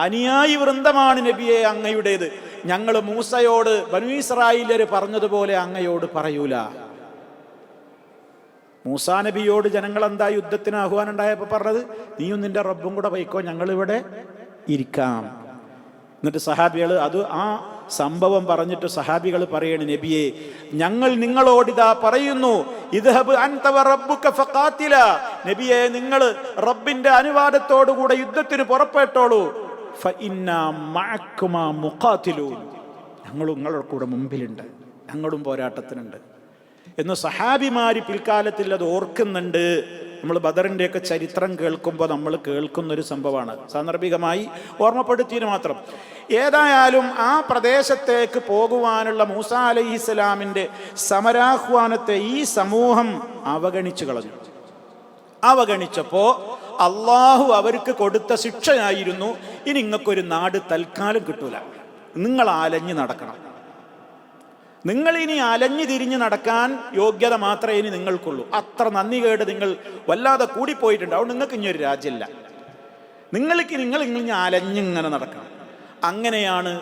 അനുയായി വൃന്ദമാണ് നബിയെ അങ്ങയുടേത്. ഞങ്ങൾ മൂസയോട് ബനൂ ഇസ്രായേല്യർ പറഞ്ഞതുപോലെ അങ്ങയോട് പറയൂല. മൂസാ നബിയോട് ജനങ്ങൾ എന്താ യുദ്ധത്തിന് ആഹ്വാനം ഉണ്ടായപ്പോൾ പറഞ്ഞത്, നീയും നിന്റെ റബ്ബും കൂടെ പോയിക്കോ, ഞങ്ങളിവിടെ ഇരിക്കാം. എന്നിട്ട് സഹാബികൾ ആ സംഭവം പറഞ്ഞിട്ട് സഹാബികൾ പറയണ, നബിയെ, ഞങ്ങൾ നിങ്ങളോടിതാ പറയുന്നു, ഇദ്ഹബ് അൻത വ റബ്ബുക ഫഖാതില. നബിയെ, നിങ്ങൾ റബ്ബിന്റെ അനുവാദത്തോടുകൂടെ യുദ്ധത്തിന് പുറപ്പെട്ടോളൂ. ഫഇന്നാ മഅകുമാ മുഖാതിലൂൻ. ഞങ്ങളും നിങ്ങളുടെ കൂടെ മുമ്പിലുണ്ട്, ഞങ്ങളും പോരാട്ടത്തിനുണ്ട് എന്ന് സഹാബിമാര് പിൽക്കാലത്തിൽ അത് ഓർക്കുന്നുണ്ട്. നമ്മൾ ബദറിൻ്റെയൊക്കെ ചരിത്രം കേൾക്കുമ്പോൾ നമ്മൾ കേൾക്കുന്നൊരു സംഭവമാണ്, സാന്ദർഭികമായി ഓർമ്മപ്പെടുത്തിയതിന് മാത്രം. ഏതായാലും ആ പ്രദേശത്തേക്ക് പോകുവാനുള്ള മൂസാ അലൈഹിസ്സലാമിൻ്റെ സമരാഹ്വാനത്തെ ഈ സമൂഹം അവഗണിച്ചു കളഞ്ഞു. അവഗണിച്ചപ്പോൾ അള്ളാഹു അവർക്ക് കൊടുത്ത ശിക്ഷയായിരുന്നു, ഇനി നിങ്ങൾക്കൊരു നാട് തൽക്കാലം കിട്ടൂല, നിങ്ങൾ അലഞ്ഞു നടക്കണം. നിങ്ങൾ ഇനി അലഞ്ഞു തിരിഞ്ഞ് നടക്കാൻ യോഗ്യത മാത്രമേ ഇനി നിങ്ങൾക്കുള്ളൂ. അത്ര നന്ദി കേട് നിങ്ങൾ വല്ലാതെ കൂടിപ്പോയിട്ടുണ്ട്. അതുകൊണ്ട് നിങ്ങൾക്ക് ഇനി ഒരു രാജ്യമില്ല, നിങ്ങൾ ഇനി അലഞ്ഞിങ്ങനെ നടക്കണം. അങ്ങനെയാണ്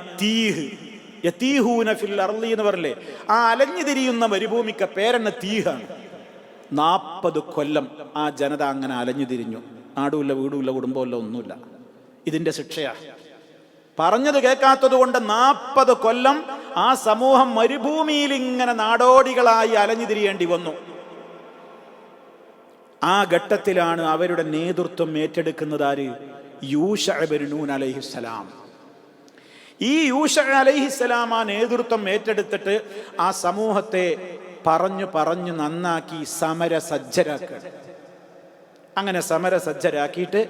യതീഹൂന ഫിൽ അർളി എന്ന് പറയില്ലേ, ആ അലഞ്ഞു തിരിയുന്ന മരുഭൂമിക്ക് പേരെണ്ണ തീഹാണ്. 40 കൊല്ലം ആ ജനത അങ്ങനെ അലഞ്ഞു തിരിഞ്ഞു. നാടുമില്ല, വീടുമില്ല, കുടുംബമില്ല, ഒന്നുമില്ല. ഇതിൻ്റെ ശിക്ഷയാണ്. പറഞ്ഞത് കേൾക്കാത്തത് കൊണ്ട് 40 കൊല്ലം ആ സമൂഹം മരുഭൂമിയിൽ ഇങ്ങനെ നാടോടികളായി അലഞ്ഞു തിരിയേണ്ടി വന്നു. ആ ഘട്ടത്തിലാണ് അവരുടെ നേതൃത്വം ഏറ്റെടുക്കുന്നത് ആര്? യൂശഅ ഇബ്നു നൂൻ അലൈഹിസ്സലാം. ഈ യൂശഅ അലൈഹിസ്സലാം ആ നേതൃത്വം ഏറ്റെടുത്തിട്ട് ആ സമൂഹത്തെ പറഞ്ഞു നന്നാക്കി സമരസജ്ജരാക്കുക. അങ്ങനെ സമരസജ്ജരാക്കിയിട്ട്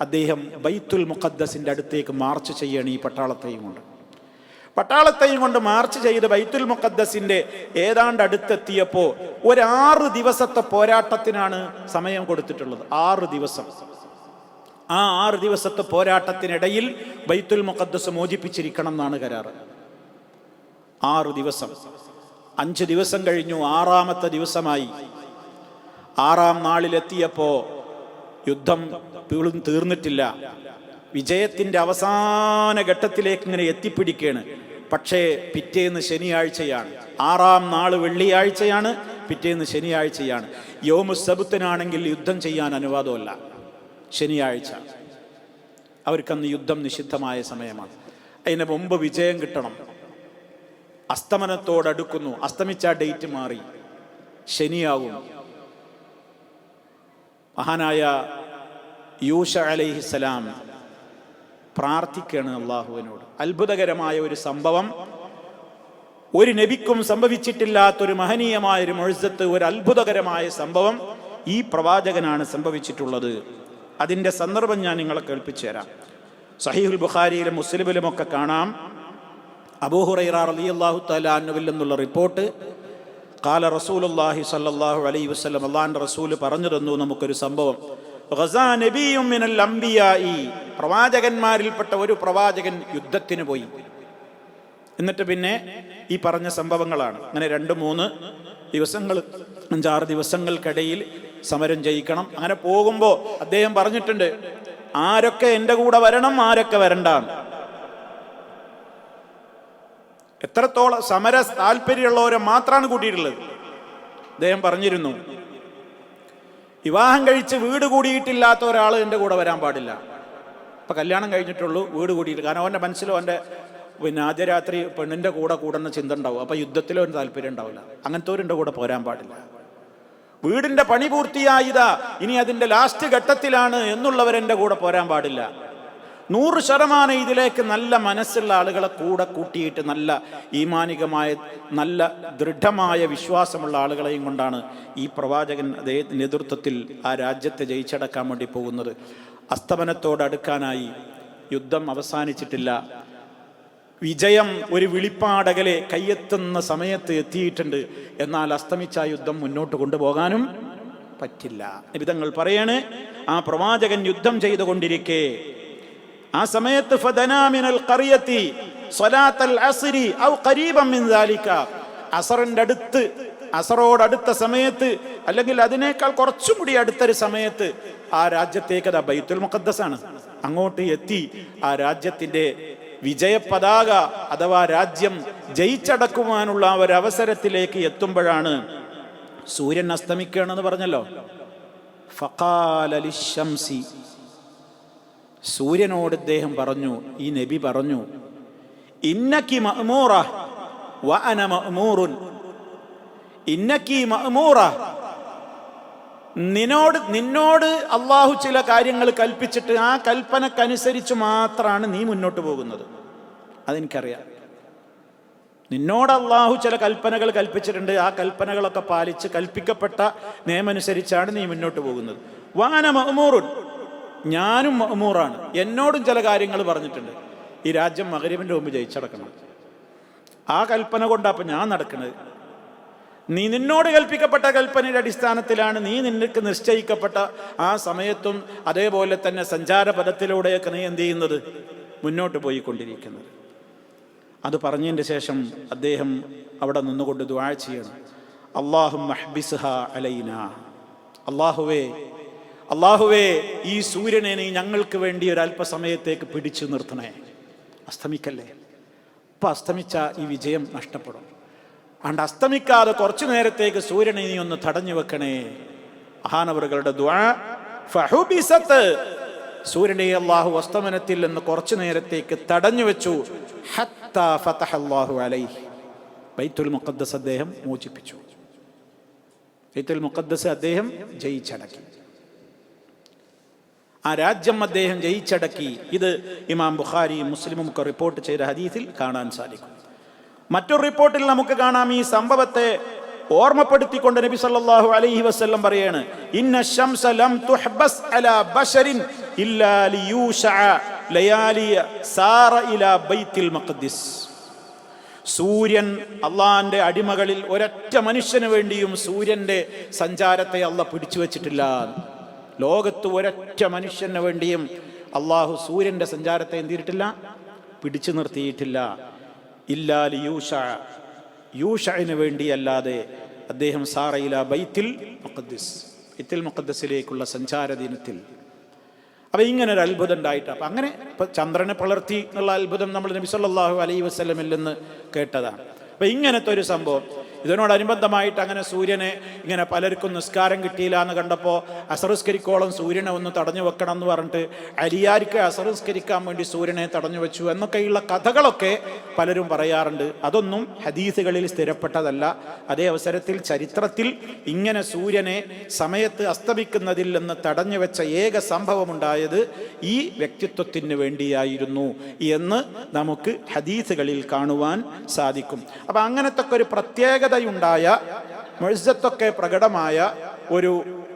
അദ്ദേഹം ബൈത്തുൽ മുഖദ്ദസിൻ്റെ അടുത്തേക്ക് മാർച്ച് ചെയ്യണം. ഈ പട്ടാളത്തെയും കൊണ്ട് മാർച്ച് ചെയ്ത് ബൈത്തുൽ മുഖദ്ദസിൻ്റെ ഏതാണ്ട് അടുത്തെത്തിയപ്പോൾ 6 ദിവസത്തെ പോരാട്ടത്തിനാണ് സമയം കൊടുത്തിട്ടുള്ളത്. 6 ദിവസം. ആ 6 ദിവസത്തെ പോരാട്ടത്തിനിടയിൽ ബൈത്തുൽ മുഖദ്ദസ് മോചിപ്പിച്ചിരിക്കണം എന്നാണ് കരാറ്. 6 ദിവസം. 5 ദിവസം കഴിഞ്ഞു, 6ാമത്തെ ദിവസമായി. 6ാം നാളിലെത്തിയപ്പോൾ യുദ്ധം തീർന്നിട്ടില്ല. വിജയത്തിൻ്റെ അവസാന ഘട്ടത്തിലേക്ക് ഇങ്ങനെ എത്തിപ്പിടിക്കുകയാണ്. പക്ഷേ പിറ്റേന്ന് ശനിയാഴ്ചയാണ്. 6ാം നാള് വെള്ളിയാഴ്ചയാണ്, പിറ്റേന്ന് ശനിയാഴ്ചയാണ്. യൗമുസ്സബ്തിനാണെങ്കിൽ യുദ്ധം ചെയ്യാൻ അനുവാദമല്ല. ശനിയാഴ്ച അവർക്കന്ന് യുദ്ധം നിഷിദ്ധമായ സമയമാണ്. അതിന് മുമ്പ് വിജയം കിട്ടണം. അസ്തമനത്തോടടുക്കുന്നു. അസ്തമിച്ച ഡേറ്റ് മാറി, ശനിയാവും. മഹാനായ യൂശഅ അലൈഹിസ്സലാം പ്രാർത്ഥിക്കുകയാണ് അള്ളാഹുവിനോട്. അത്ഭുതകരമായ ഒരു സംഭവം, ഒരു നബിക്കും സംഭവിച്ചിട്ടില്ലാത്തൊരു മഹനീയമായ ഒരു മുഅ്ജിസത്ത്, ഒരു അത്ഭുതകരമായ സംഭവം ഈ പ്രവാചകനാണ് സംഭവിച്ചിട്ടുള്ളത്. അതിൻ്റെ സന്ദർഭം ഞാൻ നിങ്ങളെ കേൾപ്പിച്ചു തരാം. സഹീഹുൽ ബുഖാരിയിലും മുസ്ലിമിലുമൊക്കെ കാണാം. അബൂ ഹുറൈറ റളിയല്ലാഹു തആല അൻഹുവിൽ നിന്നുള്ള റിപ്പോർട്ട്, ഖാല റസൂലുള്ളാഹി സ്വല്ലല്ലാഹു അലൈഹി വസല്ലം, അല്ലാഹുവിൻ്റെ റസൂൽ പറഞ്ഞു തന്നു നമുക്കൊരു സംഭവം. ഗസാ നബിയ്യും മിനൽ അംബിയാഇ, പ്രവാചകന്മാരിൽപ്പെട്ട ഒരു പ്രവാചകൻ യുദ്ധത്തിന് പോയി. എന്നിട്ട് പിന്നെ ഈ പറഞ്ഞ സംഭവങ്ങളാണ്. അങ്ങനെ 2-3 ദിവസങ്ങൾ, 5-6 ദിവസങ്ങൾക്കിടയിൽ സമരം ജയിക്കണം. അങ്ങനെ പോകുമ്പോൾ അദ്ദേഹം പറഞ്ഞിട്ടുണ്ട്, ആരൊക്കെ എൻ്റെ കൂടെ വരണം, ആരൊക്കെ വരണ്ട. എത്രത്തോളം സമര താല്പര്യമുള്ളവരെ മാത്രമാണ് കൂട്ടിയിട്ടുള്ളത്. അദ്ദേഹം പറഞ്ഞിരുന്നു, വിവാഹം കഴിച്ച് വീട് കൂടിയിട്ടില്ലാത്ത ഒരാൾ എൻ്റെ കൂടെ വരാൻ പാടില്ല. ഇപ്പം കല്യാണം കഴിഞ്ഞിട്ടുള്ളൂ, വീട് കൂടിയിട്ട്. കാരണം അവൻ്റെ മനസ്സിലും അവൻ്റെ ആദ്യ രാത്രി പെണ്ണിൻ്റെ കൂടെ കൂടുന്ന ചിന്ത ഉണ്ടാവും. അപ്പം യുദ്ധത്തിലും ഒരു താല്പര്യം ഉണ്ടാവില്ല. അങ്ങനത്തെവരുടെ കൂടെ പോരാൻ പാടില്ല. വീടിൻ്റെ പണി പൂർത്തിയായതാ, ഇനി അതിൻ്റെ ലാസ്റ്റ് ഘട്ടത്തിലാണ് എന്നുള്ളവരെൻ്റെ കൂടെ പോരാൻ പാടില്ല. 100% ഇതിലേക്ക് നല്ല മനസ്സുള്ള ആളുകളെ കൂടെ കൂട്ടിയിട്ട് നല്ല ഈമാനികമായ നല്ല ദൃഢമായ വിശ്വാസമുള്ള ആളുകളെയും കൊണ്ടാണ് ഈ പ്രവാചകൻ അദ്ദേഹത്തിൻ്റെ നേതൃത്വത്തിൽ ആ രാജ്യത്തെ ജയിച്ചടക്കാൻ വേണ്ടി പോകുന്നത്. അസ്തമനത്തോടടുക്കാനായി, യുദ്ധം അവസാനിച്ചിട്ടില്ല. വിജയം ഒരു വിളിപ്പാടകലെ കയ്യെത്തുന്ന സമയത്ത് എത്തിയിട്ടുണ്ട്. എന്നാൽ അസ്തമിച്ച യുദ്ധം മുന്നോട്ട് കൊണ്ടുപോകാനും പറ്റില്ല. നിബിതങ്ങൾ പറയാണ്, ആ പ്രവാചകൻ യുദ്ധം ചെയ്തുകൊണ്ടിരിക്കെ ആ സമയത്ത് ഫദനാ മിനൽ ഖറിയത്തി സ്വലാത്തൽ അസ്രി ഔ ഖരീബൻ മിൻ ദാലിക, അസറോടടുത്ത സമയത്ത് അല്ലെങ്കിൽ അതിനേക്കാൾ കുറച്ചും കൂടി അടുത്തൊരു സമയത്ത് ആ രാജ്യത്തേക്ക്, അതാ ബൈത്തുൽ മുഖദ്ദസാണ്, അങ്ങോട്ട് എത്തി. ആ രാജ്യത്തിൻ്റെ വിജയ പതാക അഥവാ രാജ്യം ജയിച്ചടക്കുവാനുള്ള ഒരവസരത്തിലേക്ക് എത്തുമ്പോഴാണ് സൂര്യൻ അസ്തമിക്കുകയാണെന്ന് പറഞ്ഞല്ലോ. ഫഖാല ലിശ്ശംസി, സൂര്യനോട് ഇദ്ദേഹം പറഞ്ഞു, ഈ നബി പറഞ്ഞു, ഇന്നക്കി മഅ്മൂറ വ അന മഅ്മൂറുൻ, ഇന്നക്കി മഅ്മൂറ, നിന്നോട് അള്ളാഹു ചില കാര്യങ്ങൾ കൽപ്പിച്ചിട്ട് ആ കൽപ്പനക്കനുസരിച്ച് മാത്രമാണ് നീ മുന്നോട്ട് പോകുന്നത്. അതെനിക്കറിയാം. നിന്നോട് അള്ളാഹു ചില കൽപ്പനകൾ കൽപ്പിച്ചിട്ടുണ്ട്. ആ കൽപ്പനകളൊക്കെ പാലിച്ച് കൽപ്പിക്കപ്പെട്ട നിയമമനുസരിച്ചാണ് നീ മുന്നോട്ട് പോകുന്നത്. വാന മഅ്മൂറുൻ, ഞാനും മഅ്മൂറാണ്. എന്നോടും ചില കാര്യങ്ങൾ പറഞ്ഞിട്ടുണ്ട്. ഈ രാജ്യം മഗ്രിബിൻ്റെ മുമ്പ് ജയിച്ചടക്കണം. ആ കൽപ്പന കൊണ്ടാപ്പം ഞാൻ നടക്കുന്നത്. നിന്നോട് കൽപ്പിക്കപ്പെട്ട കൽപ്പനയുടെ അടിസ്ഥാനത്തിലാണ് നീ നിനക്ക് നിശ്ചയിക്കപ്പെട്ട ആ സമയത്തും അതേപോലെ തന്നെ സഞ്ചാരപഥത്തിലൂടെയൊക്കെ നീ എന്ത് ചെയ്യുന്നത്, മുന്നോട്ട് പോയിക്കൊണ്ടിരിക്കുന്നത്. അത് പറഞ്ഞതിൻ്റെ ശേഷം അദ്ദേഹം അവിടെ നിന്നുകൊണ്ട് ദുആ ചെയ്യണം. അല്ലാഹുമ്മ ഹ്ബിസ്ഹാ അലൈനാ, അല്ലാഹുവേ ഈ സൂര്യനെ നീ ഞങ്ങൾക്ക് വേണ്ടി ഒരല്പസമയത്തേക്ക് പിടിച്ചു നിർത്തണേ. അസ്തമിക്കല്ലേ. ഇപ്പം അസ്തമിച്ച ഈ വിജയം നഷ്ടപ്പെടും. അതുകൊണ്ട് അസ്തമിക്കാതെ കുറച്ചു നേരത്തേക്ക് സൂര്യനെ നീ ഒന്ന് തടഞ്ഞു വെക്കണേ. മഹാനവറുകളുടെ ദുആ, ഫഹുബിസത്ത്, സൂര്യനെ അല്ലാഹു അസ്തമനത്തിൽ നിന്ന് കുറച്ചു നേരത്തേക്ക് തടഞ്ഞു വെച്ചു. ഹത്താ ഫതഹല്ലാഹു അലൈഹി, ബൈത്തുൽ മുഖദ്ദസ് അദ്ദേഹം മോചിപ്പിച്ചു. ബൈത്തുൽ മുഖദ്ദസ് അദ്ദേഹം ജയിച്ചടക്കി. ആ രാജ്യം അദ്ദേഹം ജയിച്ചടക്കി. ഇത് ഇമാം ബുഖാരിയും മുസ്ലിമും ഒക്കെ റിപ്പോർട്ട് ചെയ്ത ഹദീസിൽ കാണാൻ സാധിക്കും. മറ്റൊരു റിപ്പോർട്ടിൽ നമുക്ക് കാണാം, ഈ സംഭവത്തെ ഓർമ്മപ്പെടുത്തിക്കൊണ്ട് നബി സല്ലല്ലാഹു അലൈഹി വസല്ലം പറയാണ്, ഇന്ന ശംസ ലം തുഹ്ബസ് അലാ ബശരിൻ ഇല്ലാ ലിയൂശഅ ലയാലി സാറ ഇലാ ബൈത്തുൽ മഖ്ദിസ്. സൂര്യൻ അള്ളാഹിന്റെ അടിമകളിൽ ഒരൊറ്റ മനുഷ്യന് വേണ്ടിയും സൂര്യന്റെ സഞ്ചാരത്തെ അള്ളാഹ് പിടിച്ചു വെച്ചിട്ടില്ല. ലോകത്ത് ഒരൊറ്റ മനുഷ്യന് വേണ്ടിയും അള്ളാഹു സൂര്യന്റെ സഞ്ചാരത്തെ എന്തിയിട്ടില്ല, പിടിച്ചു നിർത്തിയിട്ടില്ല. ഇല്ലാ ലിയൂശഅ, യൂശഅന് വേണ്ടിയല്ലാതെ അദ്ദേഹം സാറ ഇലാ ബൈത്തുൽ മുഖദ്ദസ്, ബൈത്തുൽ മുഖദ്ദസിലേക്കുള്ള സഞ്ചാര ദിനത്തിൽ. അപ്പം ഇങ്ങനൊരു അത്ഭുതം ഉണ്ടായിട്ട്, അപ്പം അങ്ങനെ ഇപ്പം ചന്ദ്രനെ പിളർത്തി എന്നുള്ള അത്ഭുതം നമ്മൾ നബി സല്ലല്ലാഹു അലൈഹി വസല്ലമിൽ നിന്ന് കേട്ടതാണ്. അപ്പം ഇങ്ങനത്തെ ഒരു സംഭവം ഇതിനോടനുബന്ധമായിട്ട് അങ്ങനെ സൂര്യനെ ഇങ്ങനെ പലർക്കും നിസ്കാരം കിട്ടിയില്ല എന്ന് കണ്ടപ്പോൾ അസറുസ്കരിക്കോളം സൂര്യനെ ഒന്ന് തടഞ്ഞു വെക്കണം എന്ന് പറഞ്ഞിട്ട് അലിയാർക്ക് അസറുസ്കരിക്കാൻ വേണ്ടി സൂര്യനെ തടഞ്ഞു വെച്ചു എന്നൊക്കെയുള്ള കഥകളൊക്കെ പലരും പറയാറുണ്ട്. അതൊന്നും ഹദീസുകളിൽ സ്ഥിരപ്പെട്ടതല്ല. അതേ അവസരത്തിൽ ചരിത്രത്തിൽ ഇങ്ങനെ സൂര്യനെ സമയത്ത് അസ്തമിക്കുന്നതിൽ നിന്ന് തടഞ്ഞു വെച്ച ഏക സംഭവമുണ്ടായത് ഈ വ്യക്തിത്വത്തിന് വേണ്ടിയായിരുന്നു എന്ന് നമുക്ക് ഹദീസുകളിൽ കാണുവാൻ സാധിക്കും. അപ്പം അങ്ങനത്തെ ഒരു പ്രത്യേകതയുണ്ടായ മുഅ്ജിസത്തൊക്കെ പ്രകടമായ ഒരു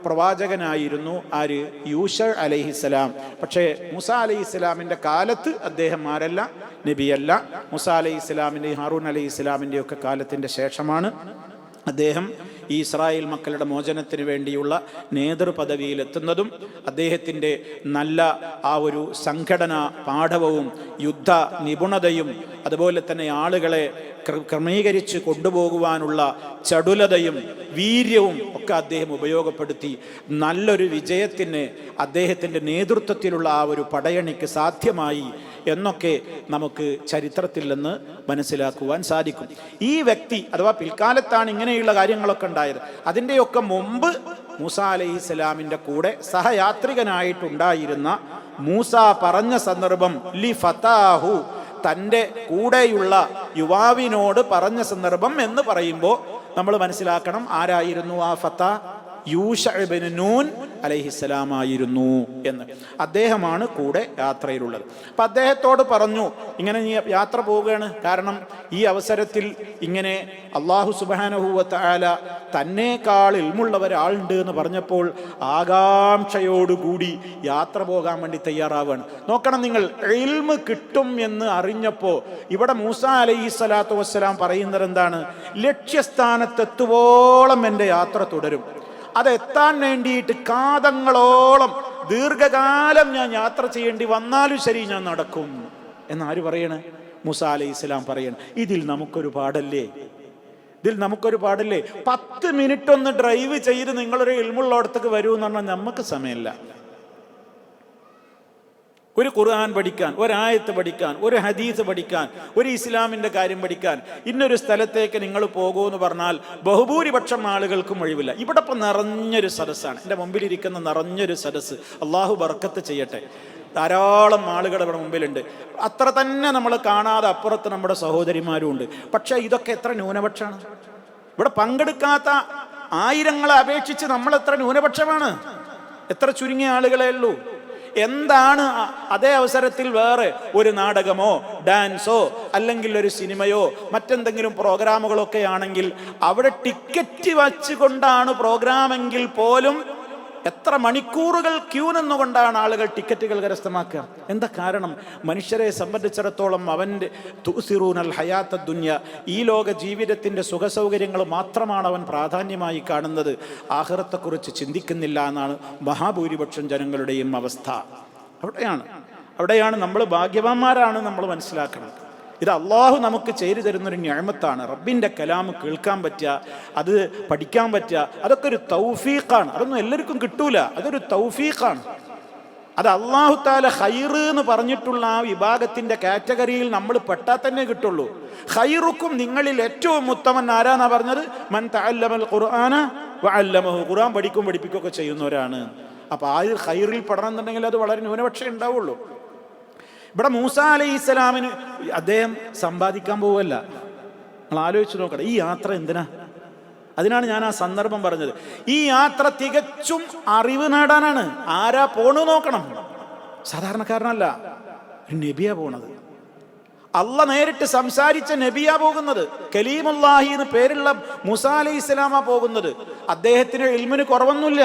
പ്രവാചകനായിരുന്നു ആര്? യൂശ അലൈഹിസ്സലാം. പക്ഷേ മൂസ അലൈഹിസ്സലാമിൻ്റെ കാലത്ത് അദ്ദേഹം ആരല്ല? നബിയല്ല. മൂസ അലൈഹിസ്സലാമിൻ്റെയും ഹാറൂൻ അലൈഹിസ്സലാമിൻ്റെയും ഒക്കെ കാലത്തിൻ്റെ ശേഷമാണ് അദ്ദേഹം ഈ ഇസ്രായേൽ മക്കളുടെ മോചനത്തിന് വേണ്ടിയുള്ള നേതൃപദവിയിലെത്തുന്നതും അദ്ദേഹത്തിൻ്റെ നല്ല ആ ഒരു സംഘടനാ പാഠവും യുദ്ധ നിപുണതയും അതുപോലെ തന്നെ ആളുകളെ ക്രമീകരിച്ച് കൊണ്ടുപോകുവാനുള്ള ചടുലതയും വീര്യവും ഒക്കെ അദ്ദേഹം ഉപയോഗപ്പെടുത്തി നല്ലൊരു വിജയത്തിന് അദ്ദേഹത്തിൻ്റെ നേതൃത്വത്തിലുള്ള ആ ഒരു പടയണിക്ക് സാധ്യമായി എന്നൊക്കെ നമുക്ക് ചരിത്രത്തിൽ നിന്ന് മനസ്സിലാക്കുവാൻ സാധിക്കും. ഈ വ്യക്തി അഥവാ പിൽക്കാലത്താണ് ഇങ്ങനെയുള്ള കാര്യങ്ങളൊക്കെ ഉണ്ടായത്. അതിൻ്റെയൊക്കെ മുമ്പ് മൂസ അലൈഹിസ്സലാമിൻ്റെ കൂടെ സഹയാത്രികനായിട്ടുണ്ടായിരുന്ന മൂസ പറഞ്ഞ സന്ദർഭം ലി ഫതാഹു, തൻ്റെ കൂടെയുള്ള യുവാവിനോട് പറഞ്ഞ സന്ദർഭം എന്ന് പറയുമ്പോൾ നമ്മൾ മനസ്സിലാക്കണം ആരായിരുന്നു ആ ഫത്താ? യൂശ ഇബ്നു നൂൻ അലൈഹിസ്സലാമായിരുന്നു എന്ന്. അദ്ദേഹമാണ് കൂടെ യാത്രയിലുള്ളത്. അപ്പം അദ്ദേഹത്തോട് പറഞ്ഞു, ഇങ്ങനെ നീ യാത്ര പോവുകയാണ്, കാരണം ഈ അവസരത്തിൽ ഇങ്ങനെ അള്ളാഹു സുബ്ഹാനഹു വ തആല തന്നേക്കാൾ ഇൽമുള്ള ഒരാളുണ്ട് എന്ന് പറഞ്ഞപ്പോൾ ആകാംക്ഷയോടുകൂടി യാത്ര പോകാൻ വേണ്ടി തയ്യാറാവുകയാണ്. നോക്കണം നിങ്ങൾ, ഇൽമ് കിട്ടും എന്ന് അറിഞ്ഞപ്പോൾ ഇവിടെ മൂസ അലൈഹിസ്സലാത്തു വസ്സലാം പറയുന്നത് എന്താണ്? ലക്ഷ്യസ്ഥാനത്തെത്തുവോളം എൻ്റെ യാത്ര തുടരും. അതെത്താൻ വേണ്ടിയിട്ട് കാതങ്ങളോളം ദീർഘകാലം ഞാൻ യാത്ര ചെയ്യേണ്ടി വന്നാലും ശരി ഞാൻ നടക്കും എന്നാര് പറയണേ? മൂസ അലൈഹിസ്സലാം പറയണം. ഇതിൽ നമുക്കൊരു പാടല്ലേ? 10 മിനിറ്റ് ഒന്ന് ഡ്രൈവ് ചെയ്ത് നിങ്ങളൊരു ഇൽമുള്ളടത്തേക്ക് വരൂ എന്ന് പറഞ്ഞാൽ നമുക്ക് സമയമില്ല. ഒരു ഖുർആൻ പഠിക്കാൻ, ഒരായത്ത് പഠിക്കാൻ, ഒരു ഹദീസ് പഠിക്കാൻ, ഒരു ഇസ്ലാമിൻ്റെ കാര്യം പഠിക്കാൻ ഇന്നൊരു സ്ഥലത്തേക്ക് നിങ്ങൾ പോകുമെന്ന് പറഞ്ഞാൽ ബഹുഭൂരിപക്ഷം ആളുകൾക്കും ഒഴിവില്ല. ഇവിടെ ഇപ്പം നിറഞ്ഞൊരു സദസ്സാണ്, എൻ്റെ മുമ്പിലിരിക്കുന്ന നിറഞ്ഞൊരു സദസ്സ്. അള്ളാഹു ബർക്കത്ത് ചെയ്യട്ടെ. ധാരാളം ആളുകൾ ഇവിടെ മുമ്പിലുണ്ട്. അത്ര തന്നെ നമ്മൾ കാണാതെ അപ്പുറത്ത് നമ്മുടെ സഹോദരിമാരും ഉണ്ട്. പക്ഷേ ഇതൊക്കെ എത്ര ന്യൂനപക്ഷമാണ്. ഇവിടെ പങ്കെടുക്കാത്ത ആയിരങ്ങളെ അപേക്ഷിച്ച് നമ്മൾ എത്ര ന്യൂനപക്ഷമാണ്, എത്ര ചുരുങ്ങിയ ആളുകളേ ഉള്ളൂ. എന്താണ് അതേ അവസരത്തിൽ വേറെ ഒരു നാടകമോ ഡാൻസോ അല്ലെങ്കിൽ ഒരു സിനിമയോ മറ്റെന്തെങ്കിലും പ്രോഗ്രാമുകളൊക്കെ ആണെങ്കിൽ അവിടെ ടിക്കറ്റ് വച്ചുകൊണ്ടാണ് പ്രോഗ്രാമെങ്കിൽ പോലും എത്ര മണിക്കൂറുകൾ ക്യൂ നിന്നുകൊണ്ടാണ് ആളുകൾ ടിക്കറ്റുകൾ കരസ്ഥമാക്കുക. എന്താ കാരണം? മനുഷ്യരെ സംബന്ധിച്ചിടത്തോളം അവൻ്റെ തുസിറൂനൽ ഹയാത്ത ദുനിയ, ഈ ലോക ജീവിതത്തിൻ്റെ സുഖസൗകര്യങ്ങൾ മാത്രമാണ് അവൻ പ്രാധാന്യമായി കാണുന്നത്. ആഖിറത്തെക്കുറിച്ച് ചിന്തിക്കുന്നില്ല എന്നാണ് മഹാഭൂരിപക്ഷം ജനങ്ങളുടെയും അവസ്ഥ. അവിടെയാണ് നമ്മൾ ഭാഗ്യവാന്മാരാണ് നമ്മൾ മനസ്സിലാക്കണം. ഇത് അള്ളാഹു നമുക്ക് ചെയ്തു തരുന്നൊരു നിഅമത്താണ്. റബ്ബിൻ്റെ കലാം കേൾക്കാൻ പറ്റുക, അത് പഠിക്കാൻ പറ്റുക, അതൊക്കെ ഒരു തൗഫീഖാണ്. അതൊന്നും എല്ലാവർക്കും കിട്ടൂല, അതൊരു തൗഫീഖാണ്. അത് അള്ളാഹു തആല ഖൈറ് എന്ന് പറഞ്ഞിട്ടുള്ള ആ വിഭാഗത്തിൻ്റെ കാറ്റഗറിയിൽ നമ്മൾ പെട്ടാൽ തന്നെ കിട്ടുള്ളൂ. ഖൈറുക്കും, നിങ്ങളിൽ ഏറ്റവും ഉത്തമൻ ആരാന്നാ പറഞ്ഞത്? മൻ തഅല്ലമൽ ഖുർആന വഅല്ലമഹു, ഖുർആൻ പഠിപ്പിക്കുകയൊക്കെ ചെയ്യുന്നവരാണ്. അപ്പോൾ ആ ഖൈറിൽ പെടണം എന്നുണ്ടെങ്കിൽ അത് വളരെ ന്യൂനപക്ഷം ഉണ്ടാവുള്ളൂ. ഇവിടെ മൂസ അലൈഹിസ്സലാമിന് അദ്ദേഹം സമ്പാദിക്കാൻ പോവല്ല. നിങ്ങൾ ആലോചിച്ച് നോക്കണം, ഈ യാത്ര എന്തിനാ? അതിനാണ് ഞാൻ ആ സന്ദർഭം പറഞ്ഞത്. ഈ യാത്ര തികച്ചും അറിവ് നേടാനാണ്. ആരാ പോണു നോക്കണം, സാധാരണക്കാരനല്ല, ഒരു നബിയാ പോണത്. അള്ള നേരിട്ട് സംസാരിച്ച നബിയാ പോകുന്നത്. കലീമുല്ലാഹി എന്ന് പേരുള്ള മൂസ അലൈഹിസ്സലാമാ പോകുന്നത്. അദ്ദേഹത്തിന് ഇൽമിന് കുറവൊന്നുമില്ല.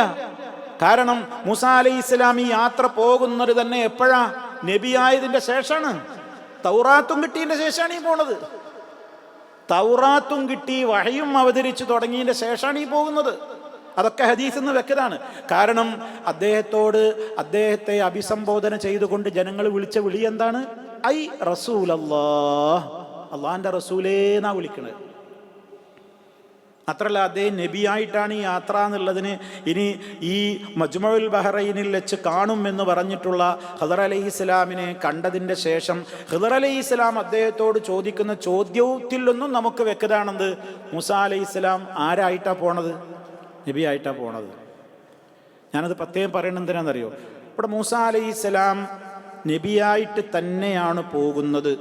കാരണം മൂസ അലൈഹിസ്സലാം ഈ യാത്ര പോകുന്നത് തന്നെ എപ്പോഴാ? നബിയായതിൻ്റെ ശേഷമാണ്. തൗറാത്തും കിട്ടിയതിൻ്റെ ശേഷമാണ് ഈ പോണത്. തൗറാത്തും കിട്ടി വഹയും അവതരിച്ചു തുടങ്ങിയതിൻ്റെ ശേഷമാണ് ഈ പോകുന്നത്. അതൊക്കെ ഹദീസ് എന്ന് വ്യക്തമാണ്. കാരണം അദ്ദേഹത്തെ അഭിസംബോധന ചെയ്തുകൊണ്ട് ജനങ്ങൾ വിളിച്ച വിളി എന്താണ്? ഐ റസൂലല്ലാഹ്, അള്ളാഹിൻ്റെ റസൂലേ എന്നാ വിളിക്കണത്. അത്രല്ല, അദ്ദേഹം നബിയായിട്ടാണ് ഈ യാത്ര എന്നുള്ളതിന് ഇനി ഈ മജ്മഉൽ ബഹ്റൈനിൽ വെച്ച് കാണും എന്ന് പറഞ്ഞിട്ടുള്ള ഖിദർ അലൈഹിസ്സലാമിനെ കണ്ടതിൻ്റെ ശേഷം ഖിദർ അലൈഹിസ്സലാം അദ്ദേഹത്തോട് ചോദിക്കുന്ന ചോദ്യത്തിലൊന്നും നമുക്ക് വ്യക്തമാണെന്ത്? മൂസ അലൈഹിസ്സലാം ആരായിട്ടാണ് പോണത്? നബിയായിട്ടാണ് പോണത്. ഞാനത് പ്രത്യേകം പറയണത് എന്തിനാണെന്നറിയോ? ഇവിടെ മൂസ അലൈഹിസ്സലാം നബിയായിട്ട് തന്നെയാണ് പോകുന്നത്.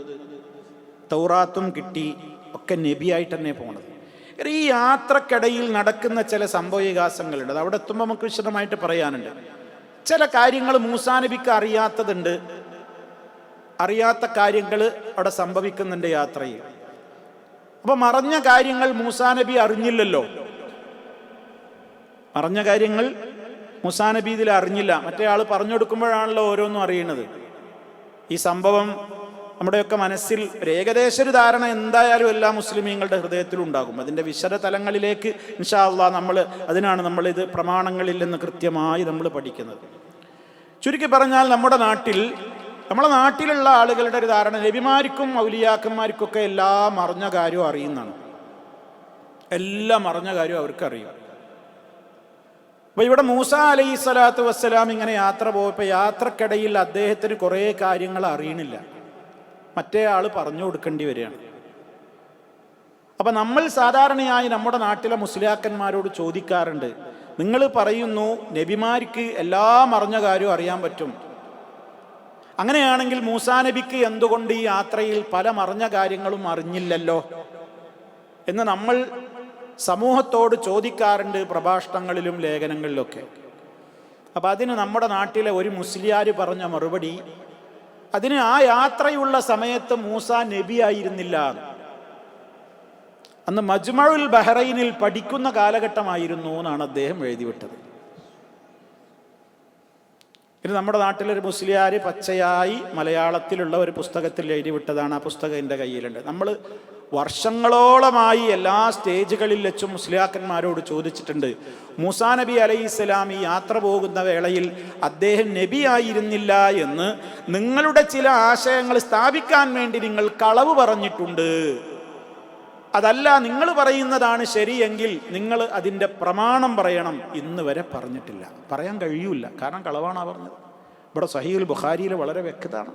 തൗറാത്തും കിട്ടി, ഒക്കെ നബിയായിട്ട് തന്നെ പോണത്. ഈ യാത്രക്കിടയിൽ നടക്കുന്ന ചില സംഭവവികാസങ്ങളുണ്ട്. അത് അവിടെ എത്തുമ്പോൾ നമുക്ക് വിശദമായിട്ട് പറയാനുണ്ട്. ചില കാര്യങ്ങൾ മൂസാ നബിക്ക് അറിയാത്തതുണ്ട്, അറിയാത്ത കാര്യങ്ങൾ അവിടെ സംഭവിക്കുന്നുണ്ട് യാത്രയിൽ. അപ്പൊ മറഞ്ഞ കാര്യങ്ങൾ മൂസാ നബി അറിഞ്ഞില്ലല്ലോ. മറഞ്ഞ കാര്യങ്ങൾ മൂസാ നബി ഇതിൽ അറിഞ്ഞില്ല. മറ്റേ ആൾ പറഞ്ഞു കൊടുക്കുമ്പോഴാണല്ലോ ഓരോന്നും അറിയുന്നത്. ഈ സംഭവം നമ്മുടെയൊക്കെ മനസ്സിൽ ഏകദേശ ഒരു ധാരണ എന്തായാലും എല്ലാ മുസ്ലിമീങ്ങളുടെ ഹൃദയത്തിലും ഉണ്ടാകും. അതിൻ്റെ വിശദ തലങ്ങളിലേക്ക് ഇൻഷാ അല്ലാഹ് അതിനാണ് നമ്മളിത് പ്രമാണങ്ങളിൽ നിന്ന് കൃത്യമായി നമ്മൾ പഠിക്കുന്നത്. ചുരുക്കി പറഞ്ഞാൽ നമ്മളെ നാട്ടിലുള്ള ആളുകളുടെ ഒരു ധാരണ നബിമാർക്കും ഔലിയാക്കന്മാർക്കൊക്കെ എല്ലാം അറിഞ്ഞ കാര്യവും അറിയുന്നതാണ്. എല്ലാം അറിഞ്ഞ കാര്യം അവർക്കറിയാം. അപ്പോൾ ഇവിടെ മൂസ അലൈഹി സ്വലാത്തു വസ്സലാം ഇങ്ങനെ യാത്ര പോയപ്പോൾ യാത്രക്കിടയിൽ അദ്ദേഹത്തിന് കുറേ കാര്യങ്ങൾ അറിയണില്ല. മറ്റേ ആൾ പറഞ്ഞു കൊടുക്കേണ്ടി വരികയാണ്. അപ്പം നമ്മൾ സാധാരണയായി നമ്മുടെ നാട്ടിലെ മുസ്ലിയാക്കന്മാരോട് ചോദിക്കാറുണ്ട്, നിങ്ങൾ പറയുന്നു നബിമാർക്ക് എല്ലാം അറിഞ്ഞ കാര്യം അറിയാൻ പറ്റും, അങ്ങനെയാണെങ്കിൽ മൂസാ നബിക്ക് എന്തുകൊണ്ട് ഈ യാത്രയിൽ പല മറിഞ്ഞ കാര്യങ്ങളും അറിഞ്ഞില്ലല്ലോ എന്ന് നമ്മൾ സമൂഹത്തോട് ചോദിക്കാറുണ്ട്, പ്രഭാഷണങ്ങളിലും ലേഖനങ്ങളിലൊക്കെ. അപ്പം അതിന് നമ്മുടെ നാട്ടിലെ ഒരു മുസ്ലിയാർ പറഞ്ഞ മറുപടി, അതിന് ആ യാത്രയുള്ള സമയത്ത് മൂസ നബി ആയിരുന്നില്ല. അന്ന് മജ്മഉൽ ബഹ്റൈനിൽ പഠിക്കുന്ന കാലഘട്ടമായിരുന്നു എന്നാണ് അദ്ദേഹം എഴുതിവിട്ടത്. ഇത് നമ്മുടെ നാട്ടിലൊരു മുസ്ലിയാർ പച്ചയായി മലയാളത്തിലുള്ള ഒരു പുസ്തകത്തിൽ എഴുതിവിട്ടതാണ്. ആ പുസ്തകം എൻ്റെ കയ്യിലുണ്ട്. നമ്മൾ വർഷങ്ങളോളമായി എല്ലാ സ്റ്റേജുകളിൽ വെച്ചും മുസ്ലിയാക്കന്മാരോട് ചോദിച്ചിട്ടുണ്ട്, മൂസാ നബി അലൈഹിസ്സലാം ഈ യാത്ര പോകുന്ന വേളയിൽ അദ്ദേഹം നബി ആയിരുന്നില്ല എന്ന് നിങ്ങളുടെ ചില ആശയങ്ങൾ സ്ഥാപിക്കാൻ വേണ്ടി നിങ്ങൾ കളവ് പറഞ്ഞിട്ടുണ്ട്. അതല്ല, നിങ്ങൾ പറയുന്നതാണ് ശരിയെങ്കിൽ നിങ്ങൾ അതിൻ്റെ പ്രമാണം പറയണം. ഇന്ന് വരെ പറഞ്ഞിട്ടില്ല, പറയാൻ കഴിയൂല. കാരണം കളവാണ് പറഞ്ഞത്. ഇവിടെ സഹീഹുൽ ബുഖാരിയിൽ വളരെ വ്യക്തമാണ്.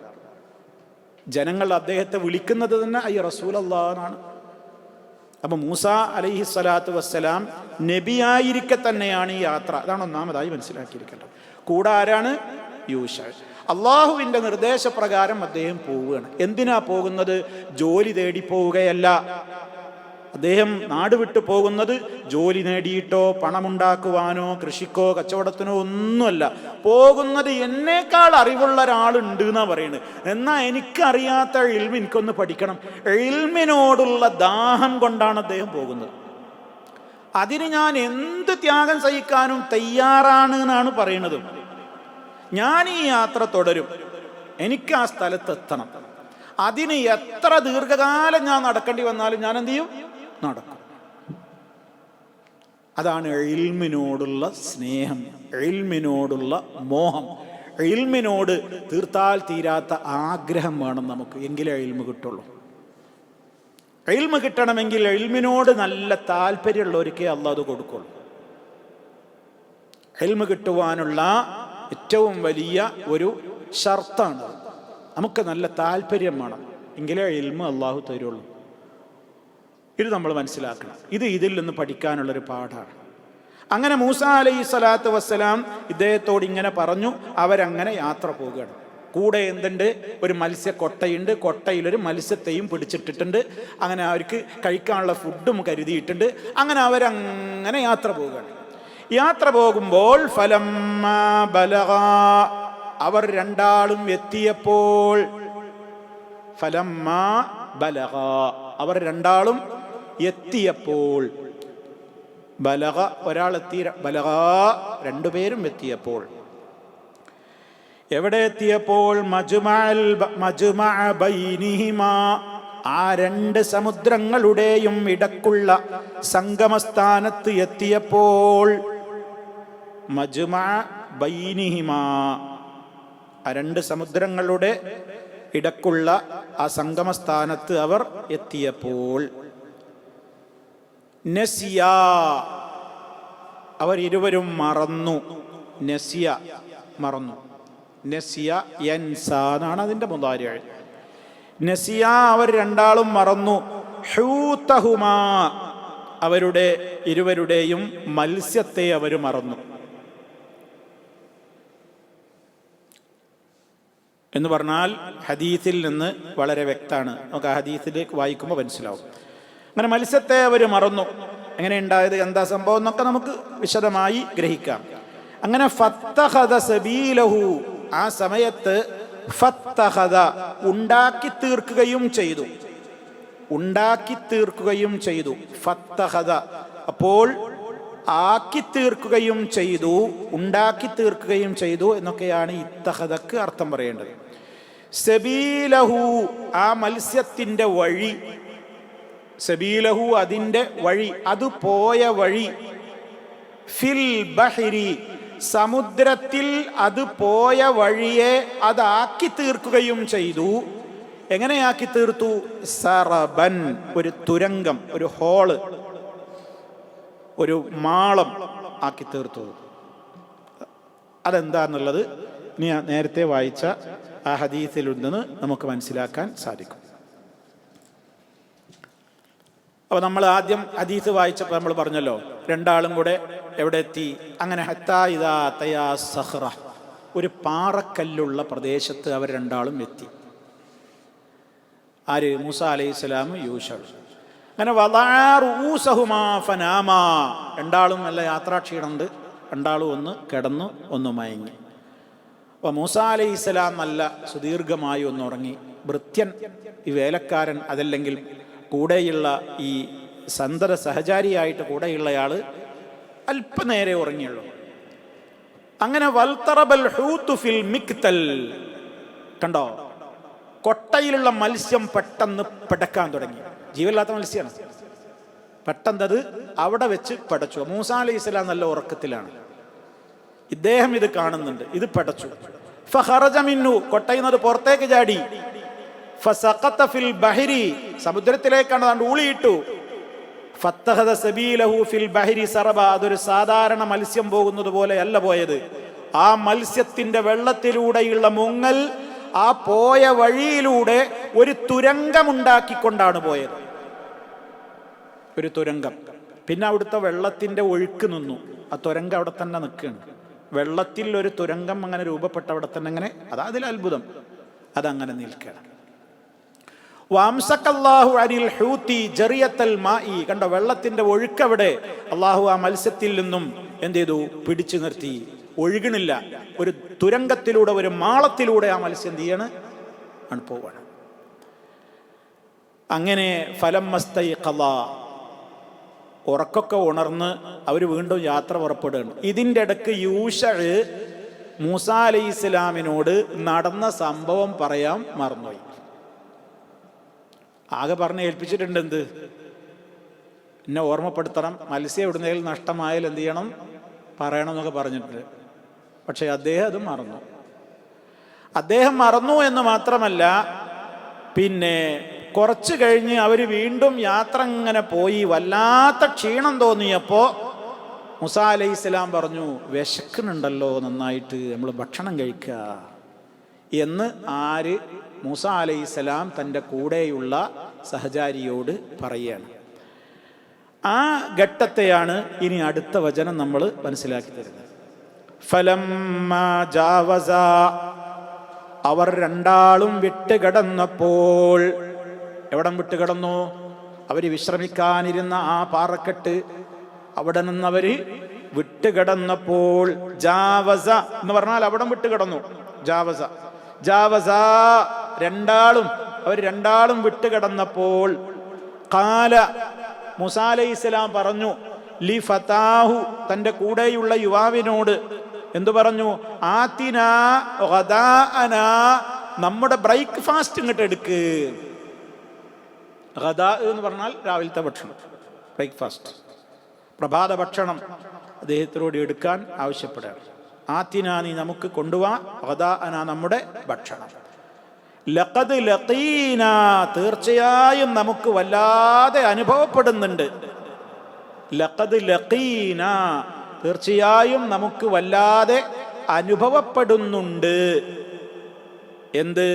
ജനങ്ങൾ അദ്ദേഹത്തെ വിളിക്കുന്നത് തന്നെ അയ്യ റസൂലല്ലാഹ് എന്നാണ്. അപ്പം മൂസ അലൈഹി സ്വലാത്തു വസ്സലാം നബിയായിരിക്കെ തന്നെയാണ് ഈ യാത്ര. അതാണ് ഒന്നാമതായി മനസ്സിലാക്കിയിരിക്കേണ്ടത്. കൂടെ ആരാണ്? യൂശ. അള്ളാഹുവിൻ്റെ നിർദ്ദേശപ്രകാരം അദ്ദേഹം പോവുകയാണ്. എന്തിനാ പോകുന്നത്? ജോലി തേടി പോവുകയല്ല. അദ്ദേഹം നാട് വിട്ടു പോകുന്നത് ജോലി നേടിയിട്ടോ പണമുണ്ടാക്കുവാനോ കൃഷിക്കോ കച്ചവടത്തിനോ ഒന്നുമല്ല. പോകുന്നത് എന്നേക്കാൾ അറിവുള്ള ഒരാളുണ്ട് എന്നാണ് പറയുന്നത്. എന്നാൽ എനിക്കറിയാത്ത ഇൽമ് എനിക്കൊന്ന് പഠിക്കണം. ഇൽമിനോടുള്ള ദാഹം കൊണ്ടാണ് അദ്ദേഹം പോകുന്നത്. അതിന് ഞാൻ എന്ത് ത്യാഗം സഹിക്കാനും തയ്യാറാണ് എന്നാണ് പറയുന്നത്. ഞാൻ ഈ യാത്ര തുടരും, എനിക്ക് ആ സ്ഥലത്തെത്തണം. അതിന് എത്ര ദീർഘകാലം ഞാൻ നടക്കേണ്ടി വന്നാലും ഞാൻ എന്ത് ചെയ്യും? നടക്കും. അതാണ് ഇൽമിനോടുള്ള സ്നേഹം, ഇൽമിനോടുള്ള മോഹം. ഇൽമിനോട് തീർത്താൽ തീരാത്ത ആഗ്രഹം വേണം നമുക്ക്, എങ്കിലേ ഇൽമ് കിട്ടുള്ളൂ. ഇൽമ് കിട്ടണമെങ്കിൽ ഇൽമിനോട് നല്ല താല്പര്യമുള്ളവർക്കേ അല്ലാഹു അത് കൊടുക്കുള്ളൂ. ഇൽമ് കിട്ടുവാനുള്ള ഏറ്റവും വലിയ ഒരു ഷർത്താണ് നമുക്ക് നല്ല താല്പര്യം വേണം, എങ്കിലേ ഇൽമ് അല്ലാഹു തരുള്ളൂ. ഇത് നമ്മൾ മനസ്സിലാക്കണം. ഇതിൽ നിന്ന് പഠിക്കാനുള്ളൊരു പാഠമാണ്. അങ്ങനെ മൂസ അലൈഹി സ്വലാത്തു വസ്സലാം ഇദ്ദേഹത്തോട് ഇങ്ങനെ പറഞ്ഞു. അവരങ്ങനെ യാത്ര പോവുകയാണ്. കൂടെ എന്തുണ്ട്? ഒരു മത്സ്യക്കൊട്ടയുണ്ട്. കൊട്ടയിലൊരു മത്സ്യത്തെയും പിടിച്ചിട്ടിട്ടുണ്ട്. അങ്ങനെ അവർക്ക് കഴിക്കാനുള്ള ഫുഡും കരുതിയിട്ടുണ്ട്. അങ്ങനെ അവരങ്ങനെ യാത്ര പോവുകയാണ്. യാത്ര പോകുമ്പോൾ ഫലമ്മാ ബലഗാ, അവർ രണ്ടാളും എത്തിയപ്പോൾ, ഫലമ്മാ ബലഗാ, അവർ രണ്ടാളും എത്തിയപ്പോൾ, ബലഗ ഒരാൾ എത്തി, ബലഗാ രണ്ടുപേരും എത്തിയപ്പോൾ. എവിടെ എത്തിയപ്പോൾ? മജ്മഅ ബൈനിഹിമാ, ആ രണ്ട് സമുദ്രങ്ങളുടെയും ഇടക്കുള്ള സംഗമസ്ഥാനത്ത് എത്തിയപ്പോൾ. മജ്മഅ ബൈനിഹിമാ, ആ രണ്ട് സമുദ്രങ്ങളുടെ ഇടക്കുള്ള ആ സംഗമസ്ഥാനത്ത് അവർ എത്തിയപ്പോൾ. നസിയ, അവർ ഇരുവരും മറന്നു. നസിയ മറന്നു. നസിയ യൻസ എന്നാണ് അതിൻ്റെ മുദാരിഅ. നസിയ അവർ രണ്ടാളും മറന്നു. ഹൂതഹുമാ, അവരുടെ ഇരുവരുടെയും മത്സ്യത്തെ അവർ മറന്നു എന്ന് പറഞ്ഞാൽ ഹദീസിൽ നിന്ന് വളരെ വ്യക്തമാണ്. നമുക്ക് ആ ഹദീസിലേക്ക് വായിക്കുമ്പോൾ മനസ്സിലാവും. അങ്ങനെ മത്സ്യത്തെ അവർ മറന്നു. എങ്ങനെ ഉണ്ടായത്, എന്താ സംഭവം എന്നൊക്കെ നമുക്ക് വിശദമായി ഗ്രഹിക്കാം. അങ്ങനെ ഫത്തഖദ സബീലഹു, ആ സമയത്ത് ഫത്തഖദ ഉണ്ടാക്കി തീർക്കുകയും ചെയ്തു. ഉണ്ടാക്കി തീർക്കുകയും ചെയ്തു. ഫത്തഖദ, അപ്പോൾ ആക്കി തീർക്കുകയും ചെയ്തു, ഉണ്ടാക്കി തീർക്കുകയും ചെയ്തു എന്നൊക്കെയാണ് ഇത്തഹദക്ക് അർത്ഥം പറയേണ്ടത്. സബീലഹു, ആ മത്സ്യത്തിൻ്റെ വഴി, സബീലഹു അതിൻ്റെ വഴി, അത് പോയ വഴി, ഫിൽ ബഹരി സമുദ്രത്തിൽ അത് പോയ വഴിയെ അതാക്കി തീർക്കുകയും ചെയ്തു. എങ്ങനെയാക്കി തീർത്തു? സറബൻ, ഒരു തുരങ്കം, ഒരു ഹോള്, ഒരു മാളം ആക്കി തീർത്തു. അതെന്താന്നുള്ളത് ഇനി നേരത്തെ വായിച്ച ആ ഹദീസിൽ നിന്ന് നമുക്ക് മനസ്സിലാക്കാൻ സാധിക്കും. അപ്പോൾ നമ്മൾ ആദ്യം ഹദീസ് വായിച്ചപ്പോൾ നമ്മൾ പറഞ്ഞല്ലോ, രണ്ടാളും കൂടെ എവിടെ എത്തി? അങ്ങനെ ഹത്താ ഇദാ തയാ സഖ്റ, ഒരു പാറക്കല്ലുള്ള പ്രദേശത്ത് അവർ രണ്ടാളും എത്തി. ആര്? മൂസ അലൈഹിസ്സലാം, യൂശ. അങ്ങനെ വദഅറൂസഹുമാ ഫനാമാ, രണ്ടാളും നല്ല യാത്രാക്ഷീണമുണ്ട്, രണ്ടാളും ഒന്ന് കിടന്നു, ഒന്ന് മയങ്ങി. അപ്പോൾ മൂസ അലൈഹിസ്സലാം നല്ല സുദീർഘമായി ഒന്ന് ഉറങ്ങി. ഭൃത്യൻ, ഈ വേലക്കാരൻ, അതല്ലെങ്കിൽ കൂടെയുള്ള ഈ സന്തത സഹചാരിയായിട്ട് കൂടെയുള്ളയാൾ അല്പനേരെ ഉറങ്ങിയുള്ളൂ. അങ്ങനെ വൽതറബൽ ഹൂതു ഫിൽ മിക്തൽ, കണ്ടോ, കൊട്ടയിലുള്ള മത്സ്യം പെട്ടെന്ന് പിടക്കാൻ തുടങ്ങി. ജീവനില്ലാത്ത മത്സ്യമാണ്. പെട്ടെന്നത് അവിടെ വെച്ച് പടച്ചു. മൂസ അലൈഹിസ്സലാം നല്ല ഉറക്കത്തിലാണ്, ഇദ്ദേഹം ഇത് കാണുന്നുണ്ട്, ഇത് പടച്ചു. ഫഖറജ മിന്നു, കൊട്ടയിൽ നിന്ന് പുറത്തേക്ക് ചാടി. ഫസഖത ഫിൽ ബഹരി, സമുദ്രത്തിലേക്കാണ് ഊളിയിട്ടു. ഫത്തഹദ സബീലഹു ഫിൽ ബഹരി സറബ, അതൊരു സാധാരണ മത്സ്യം പോകുന്നത് പോലെയല്ല പോയത്. ആ മത്സ്യത്തിന്റെ വെള്ളത്തിലൂടെയുള്ള മുങ്ങൽ, ആ പോയ വഴിയിലൂടെ ഒരു തുരങ്കമുണ്ടാക്കിക്കൊണ്ടാണ് പോയത്. ഒരു തുരങ്കം. പിന്നെ അവിടുത്തെ വെള്ളത്തിന്റെ ഒഴുക്ക് നിന്നു. ആ തുരങ്കം അവിടെ തന്നെ നിൽക്കുകയാണ്. വെള്ളത്തിൽ ഒരു തുരങ്കം അങ്ങനെ രൂപപ്പെട്ട അവിടെ തന്നെ അങ്ങനെ, അതാ അതിൽ അത്ഭുതം, അതങ്ങനെ നിൽക്കുകയാണ്. വംസക്കല്ലാഹു അനിൽ ഹൂതി ജറിയത്തൽ മാഇ, കണ്ടോ, വെള്ളത്തിന്റെ ഒഴുക്കവിടെ അള്ളാഹു ആ മത്സ്യത്തിൽ നിന്നും എന്ത് ചെയ്തു? പിടിച്ചു നിർത്തി. ഒഴുകണില്ല, ഒരു തുരങ്കത്തിലൂടെ, ഒരു മാളത്തിലൂടെ ആ മത്സ്യം എന്ത് ചെയ്യാണ്? ആണ് പോവാണ്. അങ്ങനെ ഫലമ്മസ്തൈഖള, ഉറക്കൊക്കെ ഉണർന്ന് അവർ വീണ്ടും യാത്ര പുറപ്പെടുകയാണ്. ഇതിൻ്റെ ഇടയ്ക്ക് യൂശ മൂസ അലൈഹിസ്സലാമിനോട് നടന്ന സംഭവം പറയാൻ മറന്നുപോയി. ആകെ പറഞ്ഞ് ഏൽപ്പിച്ചിട്ടുണ്ട്, എന്ത്? എന്നെ ഓർമ്മപ്പെടുത്തണം, മത്സ്യം എവിടുന്നേലും നഷ്ടമായാൽ എന്ത് ചെയ്യണം, പറയണം എന്നൊക്കെ പറഞ്ഞിട്ടുണ്ട്. പക്ഷെ അദ്ദേഹം അത് മറന്നു. അദ്ദേഹം മറന്നു എന്ന് മാത്രമല്ല, പിന്നെ കുറച്ച് കഴിഞ്ഞ് അവർ വീണ്ടും യാത്ര ഇങ്ങനെ പോയി, വല്ലാത്ത ക്ഷീണം തോന്നിയപ്പോൾ മൂസ അലൈഹിസ്സലാം പറഞ്ഞു, വിശക്കുന്നുണ്ടല്ലോ നന്നായിട്ട്, നമ്മൾ ഭക്ഷണം കഴിക്കുക എന്ന് ആര്? മൂസ അലൈഹിസ്സലാം തൻ്റെ കൂടെയുള്ള സഹചാരിയോട് പറയുകയാണ്. ആ ഘട്ടത്തെയാണ് ഇനി അടുത്ത വചനം നമ്മൾ മനസ്സിലാക്കി തരുന്നത്. ഫലമ്മാ ജാവസ, അവർ രണ്ടാളും വിട്ടുകിടന്നപ്പോൾ, എവിടം വിട്ടുകിടന്നു? അവർ വിശ്രമിക്കാനിരുന്ന ആ പാറക്കെട്ട്, അവിടെ നിന്നവർ വിട്ടുകിടന്നപ്പോൾ, ജാവസ എന്ന് പറഞ്ഞാൽ അവിടം വിട്ടുകിടന്നു. ജാവസ, ജാവസ, അവർ രണ്ടാളും വിട്ടുകിടന്നപ്പോൾ, ഖാല, മൂസ അലൈഹിസ്സലാം പറഞ്ഞു, ലി ഫതാഹു, തൻ്റെ കൂടെയുള്ള യുവാവിനോട് എന്തു പറഞ്ഞു? ആതിനാ ഗദാഅനാ, നമ്മുടെ ബ്രേക്ക്ഫാസ്റ്റ് ഇങ്ങോട്ട് എടുക്ക്. ഗദാ എന്ന് പറഞ്ഞാൽ രാവിലത്തെ ഭക്ഷണം, ബ്രേക്ക്ഫാസ്റ്റ്, പ്രഭാത ഭക്ഷണം അദ്ദേഹത്തിനോട് എടുക്കാൻ ആവശ്യപ്പെടുകയാണ്. ആതിനാ, നീ നമുക്ക് കൊണ്ടുവാ, ഗദാഅനാ, നമ്മുടെ ഭക്ഷണം. ലഖദ് ലഖീനാ, തീർച്ചയായും നമുക്ക് വല്ലാതെ അനുഭവപ്പെടുന്നുണ്ട്. ലഖദ് ലഖീനാ, തീർച്ചയായും നമുക്ക് വല്ലാതെ അനുഭവപ്പെടുന്നുണ്ട്. എന്ത്?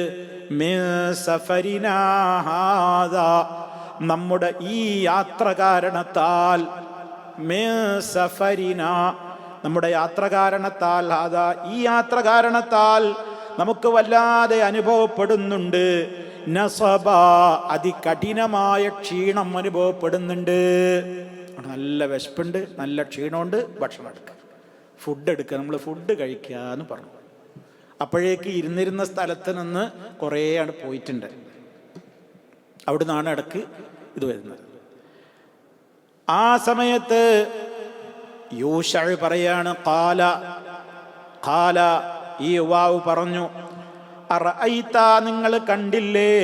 മിൻ സഫരിനാ ഹാദാ, നമ്മുടെ ഈ യാത്ര കാരണത്താൽ, മിൻ സഫരിനാ, നമ്മുടെ യാത്ര കാരണത്താൽ, ഹാദാ, ഈ യാത്ര കാരണത്താൽ നമുക്ക് വല്ലാതെ അനുഭവപ്പെടുന്നുണ്ട്. നസബ, അതികഠിനമായ ക്ഷീണം അനുഭവപ്പെടുന്നുണ്ട്. നല്ല വിശപ്പുണ്ട്, നല്ല ക്ഷീണമുണ്ട്, ഭക്ഷണം എടുക്കുക, ഫുഡ് എടുക്കുക, നമ്മൾ ഫുഡ് കഴിക്കുക എന്ന് പറഞ്ഞു. അപ്പോഴേക്ക് ഇരുന്നിരുന്ന സ്ഥലത്ത് നിന്ന് കുറേ ആണ് പോയിട്ടുണ്ട്. അവിടെ നിന്നാണ് ഇടക്ക് ഇത് വരുന്നത്. ആ സമയത്ത് യൂശഅ പറയാണ്, ഖാല ഖാല ഈ യുവാവ് പറഞ്ഞു, അറഅയ്ത നിങ്ങൾ കണ്ടില്ലേ,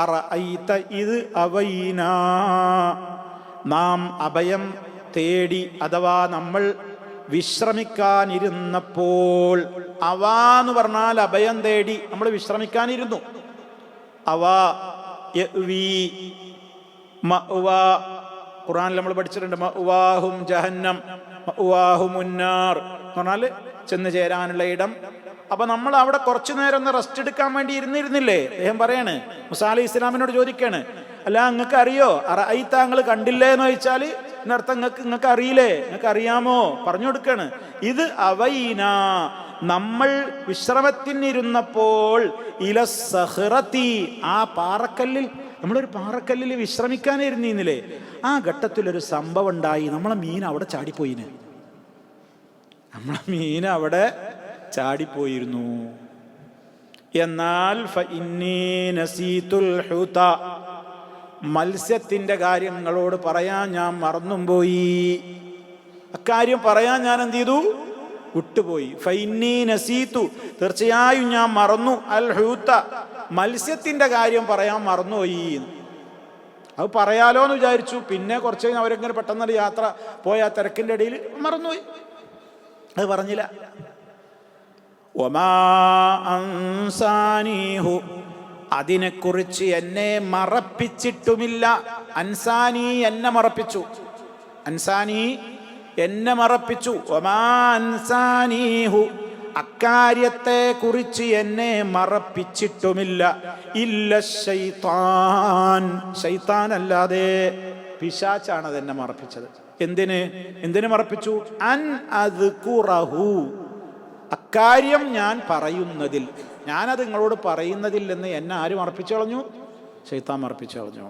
അറഅയ്ത ഇത് അവൈന നാം അഭയം തേടി അഥവാ നമ്മൾ വിശ്രമിക്കാനിരുന്നപ്പോൾ. അവാന്ന് പറഞ്ഞാൽ അഭയം തേടി നമ്മൾ വിശ്രമിക്കാനിരുന്നു. അവാ യഅ്വി മഅ്വാ, ഖുർആനിൽ നമ്മൾ പഠിച്ചിട്ടുണ്ട്, മഅ്വാഹും ജഹന്നം മഅ്വാഹുമുന്നാർ എന്ന് പറഞ്ഞാൽ ചെന്ന് ചേരാനുള്ള ഇടം. അപ്പൊ നമ്മൾ അവിടെ കുറച്ചു നേരം ഒന്ന് റെസ്റ്റ് എടുക്കാൻ വേണ്ടി ഇരുന്നിരുന്നില്ലേ? അദ്ദേഹം പറയാണ്, മൂസാ അലൈഹി ഇസ്ലാമിനോട് ചോദിക്കാണ്, അല്ല നിങ്ങൾക്ക് അറിയോ, അറഅയ്ത നിങ്ങൾ കണ്ടില്ലേ എന്ന് ചോദിച്ചാൽ ഇതിനർത്ഥം നിങ്ങൾക്ക് അറിയില്ലേ, നിങ്ങൾക്ക് അറിയാമോ, പറഞ്ഞു കൊടുക്കാണ്. ഇത് അവൈന നമ്മൾ വിശ്രമത്തിനിരുന്നപ്പോൾ ഇലസ്സഹ്റതി ആ പാറക്കല്ലിൽ, നമ്മളൊരു പാറക്കല്ലിൽ വിശ്രമിക്കാനിരുന്നില്ലേ, ആ ഘട്ടത്തിലൊരു സംഭവം ഉണ്ടായി. നമ്മളെ മീൻ അവിടെ ചാടിപ്പോയിന്, നമ്മളെ മീൻ അവിടെ ചാടിപ്പോയിരുന്നു. എന്നാൽ ഫഇന്നീ നസീതുൽ ഹൂത മത്സ്യത്തിന്റെ കാര്യങ്ങളോട് പറയാൻ ഞാൻ മറന്നും പോയി, അക്കാര്യം പറയാൻ ഞാൻ എന്ത് ചെയ്തു, വിട്ടുപോയി. ഫഇന്നീ നസീതു തീർച്ചയായും ഞാൻ മറന്നു, അൽ ഹൂത മത്സ്യത്തിന്റെ കാര്യം പറയാൻ മറന്നുപോയി. അത് പറയാലോ എന്ന് വിചാരിച്ചു, പിന്നെ കുറച്ച് കഴിഞ്ഞ് അവരെങ്ങനെ പെട്ടെന്നൊരു യാത്ര പോയ ആ തിരക്കിന്റെ ഇടയിൽ മറന്നുപോയി, അത് പറഞ്ഞില്ല. വമാ അൻസാനീഹു അതിനെക്കുറിച്ച് എന്നെ മറപ്പിച്ചിട്ടുമില്ല. അൻസാനി എന്നെ മറപ്പിച്ചു, അൻസാനി എന്നെ മറപ്പിച്ചു. വമാ അൻസാനീഹു അക്കാര്യത്തെ കുറിച്ച് എന്നെ മറപ്പിച്ചിട്ടുമില്ല. ഇല്ല ശൈത്താൻ, ശൈത്താൻ അല്ലാതെ പിശാചാണ് അതെന്നെ മറപ്പിച്ചത്. എന്തിന് മറപ്പിച്ചു? അൻ അദ്കുറഹു അക്കാര്യം ഞാൻ പറയുന്നതിൽ, ഞാനത് നിങ്ങളോട് പറയുന്നതിൽ എന്ന് എന്നെ ആര് മറപ്പിച്ചു കളഞ്ഞു? ശൈത്താൻ മറപ്പിച്ചു കളഞ്ഞു.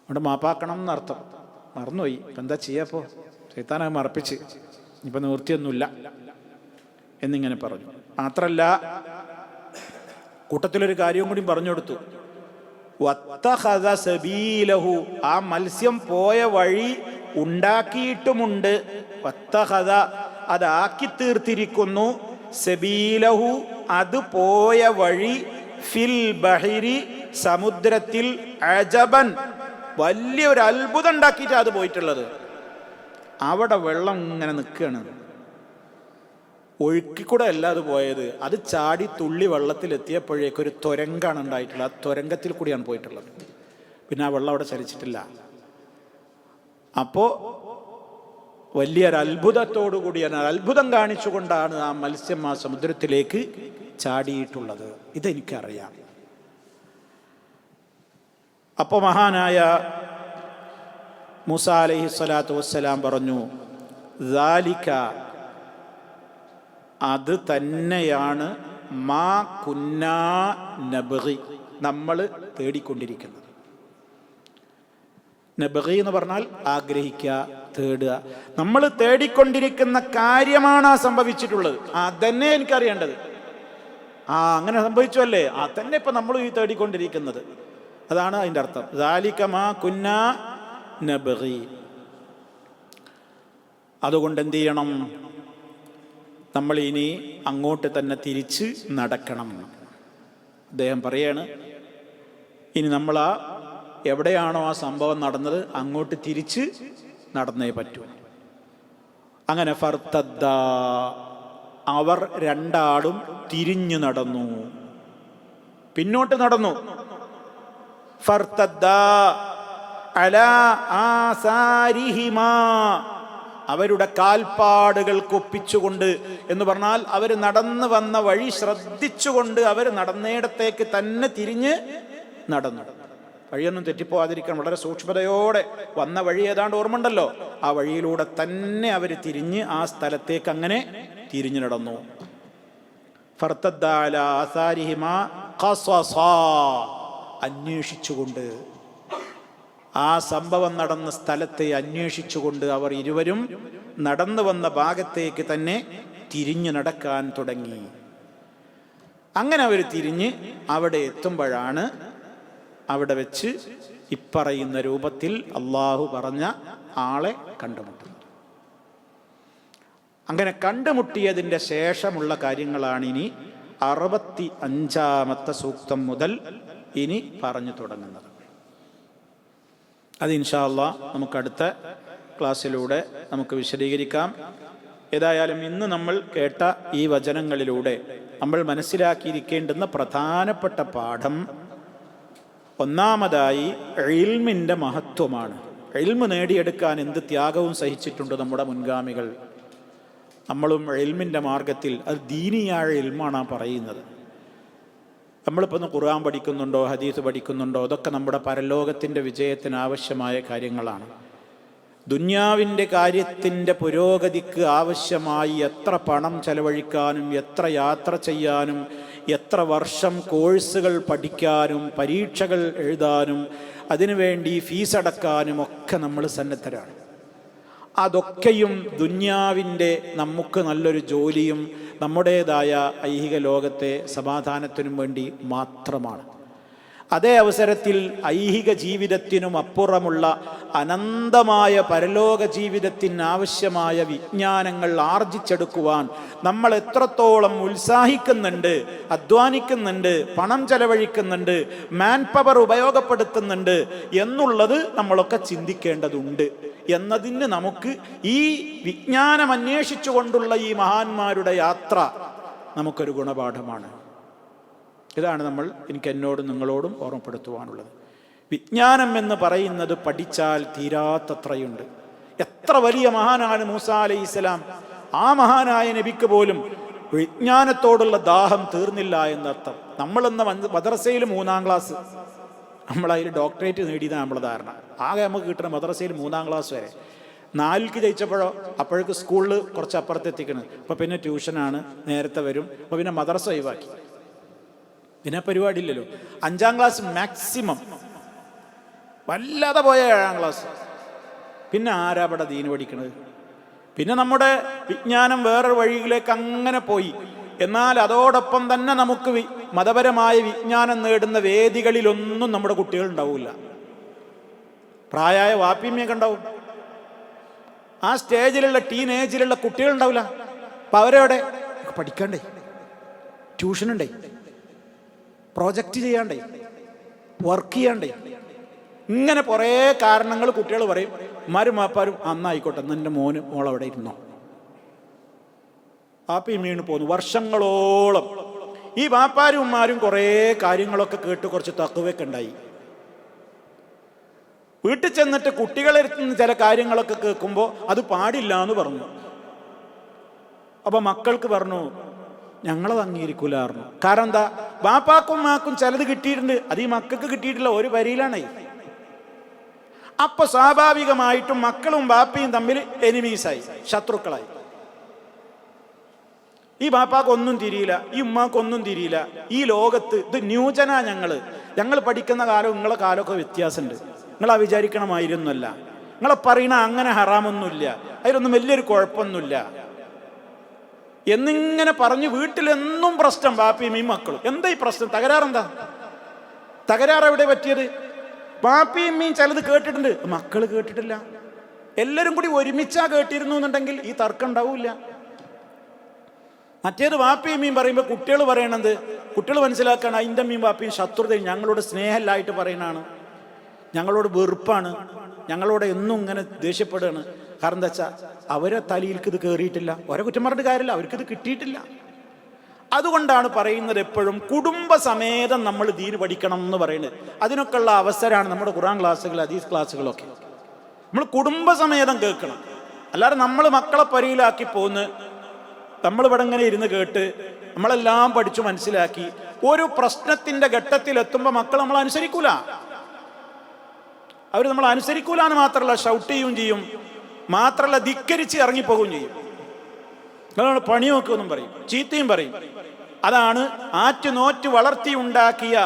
അവിടെ മാപ്പാക്കണം എന്നർത്ഥം. മറന്നുപോയി, ഇപ്പം എന്താ ചെയ്യാപ്പോ, ശൈത്താൻ അത് മറപ്പിച്ച്, ഇപ്പം നിവൃത്തിയൊന്നുമില്ല എന്നിങ്ങനെ പറഞ്ഞു. മാത്രല്ല കൂട്ടത്തിലൊരു കാര്യവും കൂടി പറഞ്ഞു കൊടുത്തു. വത്തഖദ സബീലഹു ആ മത്സ്യം പോയ വഴി ഉണ്ടാക്കിയിട്ടുമുണ്ട്. വത്തഖദ അതാക്കി തീർത്തിരിക്കുന്നു. സബീലഹു അത് പോയ വഴി, ഫിൽ ബഹരി സമുദ്രത്തിൽ, അജബൻ വലിയൊരു അത്ഭുതം ഉണ്ടാക്കിയിട്ട് അത് പോയിട്ടുള്ളത്. അവിടെ വെള്ളം ഇങ്ങനെ നിൽക്കുകയാണ്, ഒഴുക്കിക്കൂടെ അല്ല അത് പോയത്, അത് ചാടി തുള്ളി വെള്ളത്തിലെത്തിയപ്പോഴേക്കൊരു തുരങ്കാണ് ഉണ്ടായിട്ടുള്ളത്. ആ തുരങ്കത്തിൽ കൂടിയാണ് പോയിട്ടുള്ളത്. പിന്നെ ആ വെള്ളം അവിടെ ചലിച്ചിട്ടില്ല. അപ്പോ വലിയൊരു അത്ഭുതത്തോടു കൂടിയാണ്, അത്ഭുതം കാണിച്ചുകൊണ്ടാണ് ആ മത്സ്യം ആ സമുദ്രത്തിലേക്ക് ചാടിയിട്ടുള്ളത്. ഇതെനിക്കറിയാം. അപ്പോൾ മഹാനായ മൂസാ അലൈഹി സ്വലാത്തു വസ്സലാം പറഞ്ഞു, ദാലിക അത് തന്നെയാണ് മാ കുന്നാ നബ്ഗി നമ്മൾ തേടിക്കൊണ്ടിരിക്കുന്നത്. നബ്ഗി എന്ന് പറഞ്ഞാൽ ആഗ്രഹിക്കുക, തേടുക. നമ്മൾ തേടിക്കൊണ്ടിരിക്കുന്ന കാര്യമാണ് ആ സംഭവിച്ചിട്ടുള്ളത്. അതന്നെ എനിക്കറിയേണ്ടത്. അങ്ങനെ സംഭവിച്ചു അല്ലേ, അതന്നെ ഇപ്പൊ നമ്മൾ ഈ തേടിക്കൊണ്ടിരിക്കുന്നത്. അതാണ് അതിൻ്റെ അർത്ഥം. ദാലിക മാ കുന്നാ നബ്ഗി. അതുകൊണ്ട് എന്ത് ചെയ്യണം? നമ്മൾ ഇനി അങ്ങോട്ട് തന്നെ തിരിച്ച് നടക്കണം. അദ്ദേഹം പറയാണ്, ഇനി നമ്മൾ എവിടെയാണോ ആ സംഭവം നടന്നത് അങ്ങോട്ട് തിരിച്ച് നടന്നേ പറ്റൂ. അങ്ങനെ ഫർത്തദ്ദ അവർ രണ്ടാളും തിരിഞ്ഞു നടന്നു, പിന്നോട്ട് നടന്നു. ഫർത്തദ്ദ അലാ ആസാരിഹിമാ അവരുടെ കാൽപ്പാടുകൾ കൊപ്പിച്ചുകൊണ്ട് എന്ന് പറഞ്ഞാൽ അവർ നടന്നു വന്ന വഴി ശ്രദ്ധിച്ചുകൊണ്ട് അവർ നടന്നയിടത്തേക്ക് തന്നെ തിരിഞ്ഞ് നടന്നു. വഴിയൊന്നും തെറ്റിപ്പോവാതിരിക്കാൻ വളരെ സൂക്ഷ്മതയോടെ വന്ന വഴി ഏതാണ്ട് ഓർമ്മണ്ടല്ലോ, ആ വഴിയിലൂടെ തന്നെ അവർ തിരിഞ്ഞ് ആ സ്ഥലത്തേക്ക് അങ്ങനെ തിരിഞ്ഞു നടന്നു. ഫർത്തദ്ദ അലാ ആസാരിഹിമാ ഖസസാ അന്വേഷിച്ചുകൊണ്ട്, ആ സംഭവം നടന്ന സ്ഥലത്തെ അന്വേഷിച്ചുകൊണ്ട് അവർ ഇരുവരും നടന്നു വന്ന ഭാഗത്തേക്ക് തന്നെ തിരിഞ്ഞു നടക്കാൻ തുടങ്ങി. അങ്ങനെ അവർ തിരിഞ്ഞ് അവിടെ എത്തുമ്പോഴാണ് അവിടെ വെച്ച് ഇപ്പറയുന്ന രൂപത്തിൽ അള്ളാഹു പറഞ്ഞ ആളെ കണ്ടുമുട്ടുന്നത്. അങ്ങനെ കണ്ടുമുട്ടിയതിൻ്റെ ശേഷമുള്ള കാര്യങ്ങളാണ് ഇനി 65-ാമത്തെ സൂക്തം മുതൽ ഇനി പറഞ്ഞു തുടങ്ങുന്നത്. അത് ഇൻഷാ അല്ലാഹ് നമുക്ക് അടുത്ത ക്ലാസ്സിലൂടെ നമുക്ക് വിശദീകരിക്കാം. ഏതായാലും ഇന്ന് നമ്മൾ കേട്ട ഈ വചനങ്ങളിലൂടെ നമ്മൾ മനസ്സിലാക്കിയിരിക്കേണ്ടുന്ന പ്രധാനപ്പെട്ട പാഠം, ഒന്നാമതായി ഇൽമിൻ്റെ മഹത്വമാണ്. ഇൽമ് നേടിയെടുക്കാൻ എന്ത് ത്യാഗവും സഹിച്ചിട്ടുണ്ട് നമ്മുടെ മുൻഗാമികൾ. നമ്മളും ഇൽമിൻ്റെ മാർഗത്തിൽ, അത് ദീനിയായ ഇൽമാണ് പറയുന്നത്. നമ്മളിപ്പോൾ ഒന്ന് ഖുർആൻ പഠിക്കുന്നുണ്ടോ, ഹദീസ് പഠിക്കുന്നുണ്ടോ, അതൊക്കെ നമ്മുടെ പരലോകത്തിൻ്റെ വിജയത്തിന് ആവശ്യമായ കാര്യങ്ങളാണ്. ദുന്യാവിൻ്റെ കാര്യത്തിൻ്റെ പുരോഗതിക്ക് ആവശ്യമായി എത്ര പണം ചെലവഴിക്കാനും, എത്ര യാത്ര ചെയ്യാനും, എത്ര വർഷം കോഴ്സുകൾ പഠിക്കാനും, പരീക്ഷകൾ എഴുതാനും, അതിനുവേണ്ടി ഫീസടക്കാനും ഒക്കെ നമ്മൾ സന്നദ്ധരാണ്. അതൊക്കെയും ദുന്യാവിൻ്റെ നമുക്ക് നല്ലൊരു ജോലിയും നമ്മുടേതായ ഐഹിക ലോകത്തെ സമാധാനത്തിനും വേണ്ടി മാത്രമാണ്. അതേ അവസരത്തിൽ ഐഹിക ജീവിതത്തിനും അപ്പുറമുള്ള അനന്തമായ പരലോക ജീവിതത്തിന് ആവശ്യമായ വിജ്ഞാനങ്ങൾ ആർജിച്ചെടുക്കുവാൻ നമ്മൾ എത്രത്തോളം ഉത്സാഹിക്കുന്നുണ്ട്, അധ്വാനിക്കുന്നുണ്ട്, പണം ചെലവഴിക്കുന്നുണ്ട്, മാൻ പവർ ഉപയോഗപ്പെടുത്തുന്നുണ്ട് എന്നുള്ളത് നമ്മളൊക്കെ ചിന്തിക്കേണ്ടതുണ്ട്. എന്നതിന് നമുക്ക് ഈ വിജ്ഞാനം അന്വേഷിച്ചുകൊണ്ടുള്ള ഈ മഹാന്മാരുടെ യാത്ര നമുക്കൊരു ഗുണപാഠമാണ്. ഇതാണ് എനിക്ക് എന്നോടും നിങ്ങളോടും ഓർമ്മപ്പെടുത്തുവാനുള്ളത്. വിജ്ഞാനം എന്ന് പറയുന്നത് പഠിച്ചാൽ തീരാത്തത്രയുണ്ട്. എത്ര വലിയ മഹാനാണ് മൂസാ അലൈഹിസ്സലാം. ആ മഹാനായ നബിക്ക് പോലും വിജ്ഞാനത്തോടുള്ള ദാഹം തീർന്നില്ല എന്നർത്ഥം. നമ്മളെന്ന മദ്രസയിൽ 3-ാം ക്ലാസ്, നമ്മളതിൽ ഡോക്ടറേറ്റ് നേടിയതാണ് നമ്മളെ ധാരണ. ആകെ നമുക്ക് കിട്ടുന്ന മദ്രസയിൽ 3-ാം ക്ലാസ് വരെ. 4ക്ക് ജയിച്ചപ്പോഴോ അപ്പോഴേക്ക് സ്കൂളിൽ കുറച്ച് അപ്പുറത്തെത്തിക്കണം. അപ്പോൾ പിന്നെ ട്യൂഷനാണ്, നേരത്തെ വരും. അപ്പോൾ പിന്നെ മദ്രസ ഒഴിവാക്കി, പിന്നെ പരിപാടി ഇല്ലല്ലോ. 5-ാം ക്ലാസ് മാക്സിമം, വല്ലാതെ പോയ 7-ാം ക്ലാസ്. പിന്നെ ആരാ ഇവിടെ ദീന് പഠിക്കണത്? പിന്നെ നമ്മുടെ വിജ്ഞാനം വേറൊരു വഴിയിലേക്ക് അങ്ങനെ പോയി. എന്നാൽ അതോടൊപ്പം തന്നെ നമുക്ക് മതപരമായ വിജ്ഞാനം നേടുന്ന വേദികളിലൊന്നും നമ്മുടെ കുട്ടികൾ ഉണ്ടാവില്ല. പ്രായമായ വാപ്പിയമ്മയൊക്കെ ഉണ്ടാവും, ആ സ്റ്റേജിലുള്ള ടീനേജിലുള്ള കുട്ടികൾ ഉണ്ടാവില്ല. അപ്പം അവരെവിടെ പഠിക്കണ്ടേ, ട്യൂഷനുണ്ടേ, പ്രോജക്റ്റ് ചെയ്യാണ്ടേ, വർക്ക് ചെയ്യാണ്ടേ, ഇങ്ങനെ കുറേ കാരണങ്ങൾ കുട്ടികൾ പറയും. ഉമ്മാരും വാപ്പാരും അന്നായിക്കോട്ടെ, എൻ്റെ മോളവിടെ ഇരുന്നോ. വാപ്പയും വീണ് പോന്നു വർഷങ്ങളോളം. ഈ വാപ്പാരും ഉമ്മാരും കുറേ കാര്യങ്ങളൊക്കെ കേട്ട് കുറച്ച് തഖ്വയൊക്കെ ഉണ്ടായി. വീട്ടിൽ ചെന്നിട്ട് കുട്ടികളെ നിന്ന് ചില കാര്യങ്ങളൊക്കെ കേൾക്കുമ്പോൾ അത് പാടില്ല എന്ന് പറഞ്ഞു. അപ്പൊ മക്കൾക്ക് പറഞ്ഞു, ഞങ്ങളത് അംഗീകരിക്കൂലായിരുന്നു. കാരണം എന്താ, ബാപ്പാക്കും മാക്കും ചിലത് കിട്ടിയിട്ടുണ്ട്, അത് ഈ മക്കൾക്ക് കിട്ടിയിട്ടില്ല, ഒരു വരിയിലാണേ. അപ്പൊ സ്വാഭാവികമായിട്ടും മക്കളും ബാപ്പയും തമ്മിൽ എനിമീസായി, ശത്രുക്കളായി. ഈ ബാപ്പാക്ക് ഒന്നും തിരിയില്ല, ഈ ഉമ്മാക്കൊന്നും തിരിയില്ല. ഈ ലോകത്ത് ഇത് ന്യൂജന. ഞങ്ങൾ പഠിക്കുന്ന കാലവും നിങ്ങളെ കാലമൊക്കെ വ്യത്യാസമുണ്ട്. നിങ്ങളാ വിചാരിക്കണമായിരുന്നല്ല. നിങ്ങളെ പറയണ അങ്ങനെ ഹറാമൊന്നുമില്ല, അതിലൊന്നും വലിയൊരു കുഴപ്പമൊന്നുമില്ല എന്നിങ്ങനെ പറഞ്ഞ് വീട്ടിലെന്നും പ്രശ്നം. ബാപ്പിയും ഈ മക്കളും എന്താ ഈ പ്രശ്നം? തകരാറെന്താ? തകരാറ് എവിടെ പറ്റിയത്? ബാപ്പിയും മീൻ ചിലത് കേട്ടിട്ടുണ്ട്, മക്കൾ കേട്ടിട്ടില്ല. എല്ലാവരും കൂടി ഒരുമിച്ചാ കേട്ടിരുന്നു എന്നുണ്ടെങ്കിൽ ഈ തർക്കം ഉണ്ടാവില്ല. മറ്റേത് വാപ്പിയും മീൻ പറയുമ്പോൾ കുട്ടികൾ പറയണത്, കുട്ടികൾ മനസ്സിലാക്കണം, അതിൻ്റെ മീൻ വാപ്പിയും ശത്രുതയും ഞങ്ങളോട് സ്നേഹമില്ലായിട്ട് പറയണതാണ്, ഞങ്ങളോട് വെറുപ്പാണ്, ഞങ്ങളോട് എന്നും ഇങ്ങനെ ദേഷ്യപ്പെടുകയാണ്. കാരണം എന്താ വെച്ചാൽ അവരെ തലയിൽക്ക് ഇത് കയറിയിട്ടില്ല. ഓരോ കുറ്റം പറഞ്ഞിട്ട് കാര്യമില്ല, അവർക്കിത് കിട്ടിയിട്ടില്ല. അതുകൊണ്ടാണ് പറയുന്നത് എപ്പോഴും കുടുംബസമേതം നമ്മൾ ദീന് പഠിക്കണം എന്ന് പറയുന്നത്. അതിനൊക്കെയുള്ള അവസരമാണ് നമ്മുടെ ഖുർആൻ ക്ലാസ്സുകൾ, ഹദീസ് ക്ലാസ്സുകളൊക്കെ. നമ്മൾ കുടുംബസമേതം കേൾക്കണം. അല്ലാതെ നമ്മൾ മക്കളെ പരിയിലാക്കി പോന്ന് നമ്മളിവിടെ ഇങ്ങനെ ഇരുന്ന് കേട്ട് നമ്മളെല്ലാം പഠിച്ചു മനസ്സിലാക്കി ഒരു പ്രശ്നത്തിന്റെ ഘട്ടത്തിലെത്തുമ്പോൾ മക്കൾ നമ്മൾ അനുസരിക്കൂല. അവർ നമ്മൾ അനുസരിക്കൂല എന്ന് മാത്രമല്ല, ഷൗട്ട് ചെയ്യുകയും ചെയ്യും, മാത്രമല്ല ധിക്കരിച്ച് ഇറങ്ങിപ്പോകുകയും ചെയ്യും. നിങ്ങൾ പണി നോക്കുമെന്നും പറയും, ചീത്തയും പറയും. അതാണ് ആറ്റുനോറ്റ് വളർത്തി ഉണ്ടാക്കിയ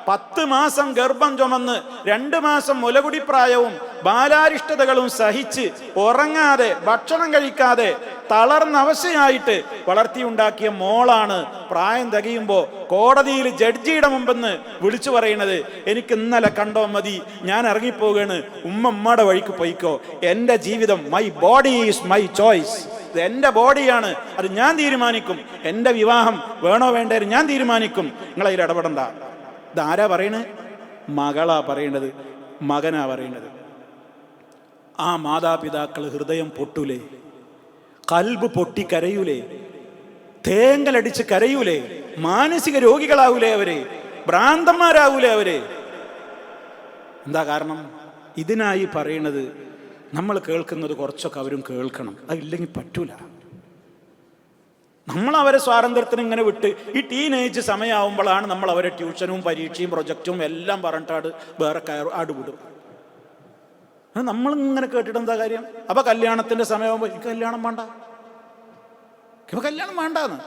10 മാസം ഗർഭം ചുമന്ന് 2 മാസം മുലകുടിപ്രായവും ബാലാരിഷ്ടതകളും സഹിച്ച് ഉറങ്ങാതെ ഭക്ഷണം കഴിക്കാതെ തളർന്ന അവശയായിട്ട് വളർത്തിയുണ്ടാക്കിയ മോളാണ് പ്രായം തികയുമ്പോൾ കോടതിയിൽ ജഡ്ജിയുടെ മുമ്പെന്ന് വിളിച്ചു പറയുന്നത്, എനിക്ക് ഇന്നലെ കണ്ടോ മതി, ഞാൻ ഇറങ്ങിപ്പോവുകയാണ്, ഉമ്മയുടെ വഴിക്ക് പോയിക്കോ, എൻ്റെ ജീവിതം, my body is my choice, ഇത് എൻ്റെ ബോഡിയാണ്, അത് ഞാൻ തീരുമാനിക്കും, എൻ്റെ വിവാഹം വേണോ വേണ്ടേ ഞാൻ തീരുമാനിക്കും, നിങ്ങളതിൽ ഇടപെടണ്ട. ഇതാരാ പറയണത്? മകളാ പറയണത്, മകനാ പറയണത്. ആ മാതാപിതാക്കൾ ഹൃദയം പൊട്ടൂലേ? കൽബ് പൊട്ടി കരയൂലേ? തേങ്ങലടിച്ച് കരയൂലേ? മാനസിക രോഗികളാവൂലേ അവര്? ഭ്രാന്തന്മാരാവൂലേ അവര്? എന്താ കാരണം? ഇതിനായി പറയണത് നമ്മൾ കേൾക്കുന്നത് കുറച്ചൊക്കെ അവരും കേൾക്കണം, അതില്ലെങ്കിൽ പറ്റൂല. നമ്മൾ അവരെ സ്വാതന്ത്ര്യത്തിന് ഇങ്ങനെ വിട്ട് ഈ ടീനേജ് സമയമാകുമ്പോഴാണ് നമ്മൾ അവരെ ട്യൂഷനും പരീക്ഷയും പ്രൊജക്റ്റും എല്ലാം പറഞ്ഞിട്ടാട് വേറെ ആടുവിടും. നമ്മളിങ്ങനെ കേട്ടിട്ട് എന്താ കാര്യം? അപ്പൊ കല്യാണത്തിന്റെ സമയമാകുമ്പോൾ എനിക്ക് കല്യാണം വേണ്ട, ഇപ്പൊ കല്യാണം വേണ്ടാന്ന്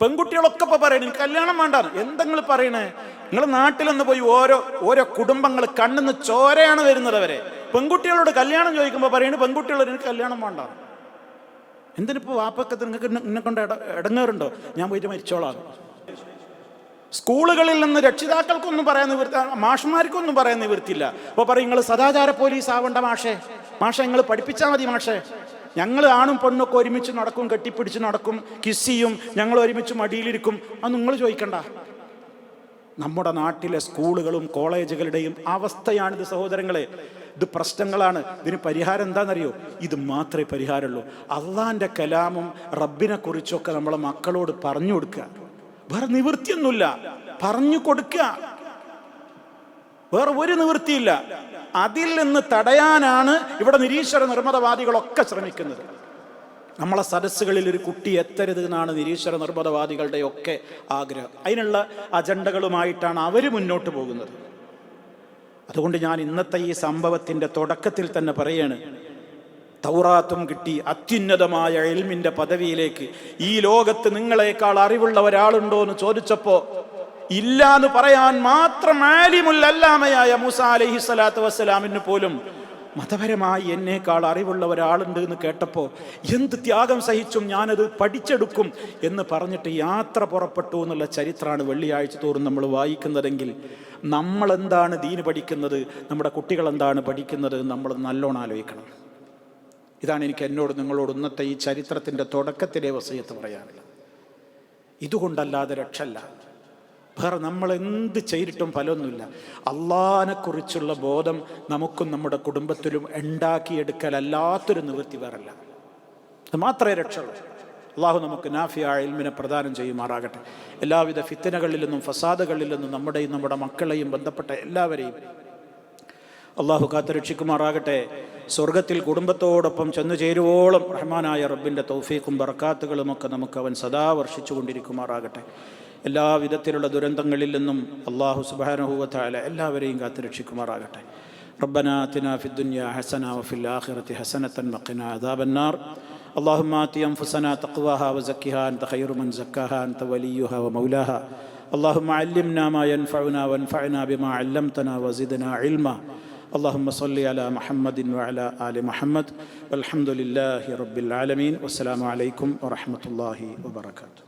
പെൺകുട്ടികളൊക്കെ ഇപ്പൊ പറയണേ, എനിക്ക് കല്യാണം വേണ്ടാന്ന്. എന്തെങ്കിലും പറയണേ? നിങ്ങൾ നാട്ടിലൊന്ന് പോയി ഓരോ കുടുംബങ്ങൾ കണ്ണിന്ന് ചോരയാണ് വരുന്നത് അവരെ. പെൺകുട്ടികളോട് കല്യാണം ചോദിക്കുമ്പോൾ പറയണേ പെൺകുട്ടികളോട് എനിക്ക് കല്യാണം വേണ്ടാന്ന്. എന്തിനിപ്പോൾ വാപ്പൊക്കെ നിങ്ങൾക്ക് എന്നെ കൊണ്ട് ഇടങ്ങേറുണ്ടോ? ഞാൻ പോയിട്ട് മരിച്ചോളാം. സ്കൂളുകളിൽ നിന്ന് രക്ഷിതാക്കൾക്കൊന്നും പറയാൻ നിവൃത്തി, മാഷന്മാർക്കൊന്നും പറയാൻ നിവൃത്തിയില്ല. അപ്പോൾ പറയും നിങ്ങൾ സദാചാര പോലീസ് ആവേണ്ട മാഷേ നിങ്ങൾ പഠിപ്പിച്ചാൽ മതി മാഷേ. ഞങ്ങൾ ആണും പെണ്ണൊക്കെ ഒരുമിച്ച് നടക്കും, കെട്ടിപ്പിടിച്ച് നടക്കും, കിസ് ചെയ്യും, ഞങ്ങൾ ഒരുമിച്ച് മടിയിലിരിക്കും. അത് നിങ്ങൾ ചോദിക്കണ്ട. നമ്മുടെ നാട്ടിലെ സ്കൂളുകളും കോളേജുകളുടെയും അവസ്ഥയാണിത് സഹോദരങ്ങളെ. ഇത് പ്രശ്നങ്ങളാണ്. ഇതിന് പരിഹാരം എന്താണെന്നറിയോ? ഇത് മാത്രമേ പരിഹാരമുള്ളൂ. അള്ളാന്റെ കലാമും റബ്ബിനെ കുറിച്ചൊക്കെ നമ്മളെ മക്കളോട് പറഞ്ഞു കൊടുക്കുക. വേറെ നിവൃത്തിയൊന്നുമില്ല, പറഞ്ഞു കൊടുക്കുക. വേറെ ഒരു നിവൃത്തിയില്ല. അതിൽ നിന്ന് തടയാനാണ് ഇവിടെ നിരീശ്വര നിർമ്മതവാദികളൊക്കെ ശ്രമിക്കുന്നത്. നമ്മളെ സദസ്സുകളിൽ ഒരു കുട്ടി എത്തരുത് എന്നാണ് നിരീശ്വര നിർമ്മതവാദികളുടെ ഒക്കെ ആഗ്രഹം. അതിനുള്ള അജണ്ടകളുമായിട്ടാണ് അവർ മുന്നോട്ട് പോകുന്നത്. അതുകൊണ്ട് ഞാൻ ഇന്നത്തെ ഈ സംഭവത്തിൻ്റെ തുടക്കത്തിൽ തന്നെ പറയാണ്, തൗറാത്തും കിട്ടി അത്യുന്നതമായ ഇൽമിന്റെ പദവിയിലേക്ക് ഈ ലോകത്ത് നിങ്ങളെക്കാൾ അറിവുള്ള ഒരാളുണ്ടോ എന്ന് ചോദിച്ചപ്പോൾ ഇല്ലാന്ന് പറയാൻ മാത്രം ആലിമുൽ അല്ലാമയായ മൂസാ അലൈഹി സ്വലാത്തു വസ്സലാമിന് പോലും മതപരമായി എന്നേക്കാൾ അറിവുള്ള ഒരാളുണ്ട് എന്ന് കേട്ടപ്പോൾ എന്ത് ത്യാഗം സഹിച്ചും ഞാനത് പഠിച്ചെടുക്കും എന്ന് പറഞ്ഞിട്ട് യാത്ര പുറപ്പെട്ടു എന്നുള്ള ചരിത്രമാണ് വെള്ളിയാഴ്ച തോറും നമ്മൾ വായിക്കുന്നതെങ്കിൽ നമ്മളെന്താണ് ദീന് പഠിക്കുന്നത്, നമ്മുടെ കുട്ടികൾ എന്താണ് പഠിക്കുന്നത്, നമ്മൾ നല്ലോണം ആലോചിക്കണം. ഇതാണ് എനിക്ക് എന്നോട് നിങ്ങളോട് ഇന്നത്തെ ഈ ചരിത്രത്തിൻ്റെ തുടക്കത്തിലെ വസിയത്ത് പറയാനുള്ളത്. ഇതുകൊണ്ടല്ലാതെ രക്ഷല്ല. വേറെ നമ്മൾ എന്ത് ചെയ്തിട്ടും ഫലമൊന്നുമില്ല. അള്ളാഹിനെക്കുറിച്ചുള്ള ബോധം നമുക്കും നമ്മുടെ കുടുംബത്തിലും ഉണ്ടാക്കിയെടുക്കലല്ലാത്തൊരു നിവൃത്തി വേറല്ല. അത് മാത്രമേ രക്ഷയുള്ളൂ. അള്ളാഹു നമുക്ക് നാഫിയായ ഇൽമിനെ പ്രദാനം ചെയ്യുമാറാകട്ടെ. എല്ലാവിധ ഫിത്തനകളിൽ നിന്നും ഫസാദുകളിൽ നിന്നും നമ്മുടെയും നമ്മുടെ മക്കളെയും ബന്ധപ്പെട്ട എല്ലാവരെയും അള്ളാഹു കാത്തുരക്ഷിക്കുമാറാകട്ടെ. സ്വർഗത്തിൽ കുടുംബത്തോടൊപ്പം ചെന്നു ചേരുവോളം റഹ്മാനായ റബ്ബിൻ്റെ തൗഫീഖും ബറക്കാത്തുകളുമൊക്കെ നമുക്ക് അവൻ സദാ വർഷിച്ചു കൊണ്ടിരിക്കുമാറാകട്ടെ. എല്ലാ വിധത്തിലുള്ള ദുരന്തങ്ങളിൽ നിന്നും അള്ളാഹു സുബ്ഹാനഹു വ തആല എല്ലാവരെയും കാത്തുരക്ഷിക്കുമാറാകട്ടെ. റബ്ബനാ ആതിനാ ഫിദ്ദുനിയാ ഹസന വഫിൽ ആഖിറതി ഹസനതൻ വഖിനാ അദാബന്നാർ. اللهم آت أنفسنا تقواها وزكها أنت خير من زكاها أنت وليها ومولاها. اللهم علمنا ما ينفعنا وانفعنا بما علمتنا وزدنا علما. اللهم صل على محمد وعلى آل محمد والحمد لله رب العالمين. والسلام عليكم ورحمة الله وبركاته.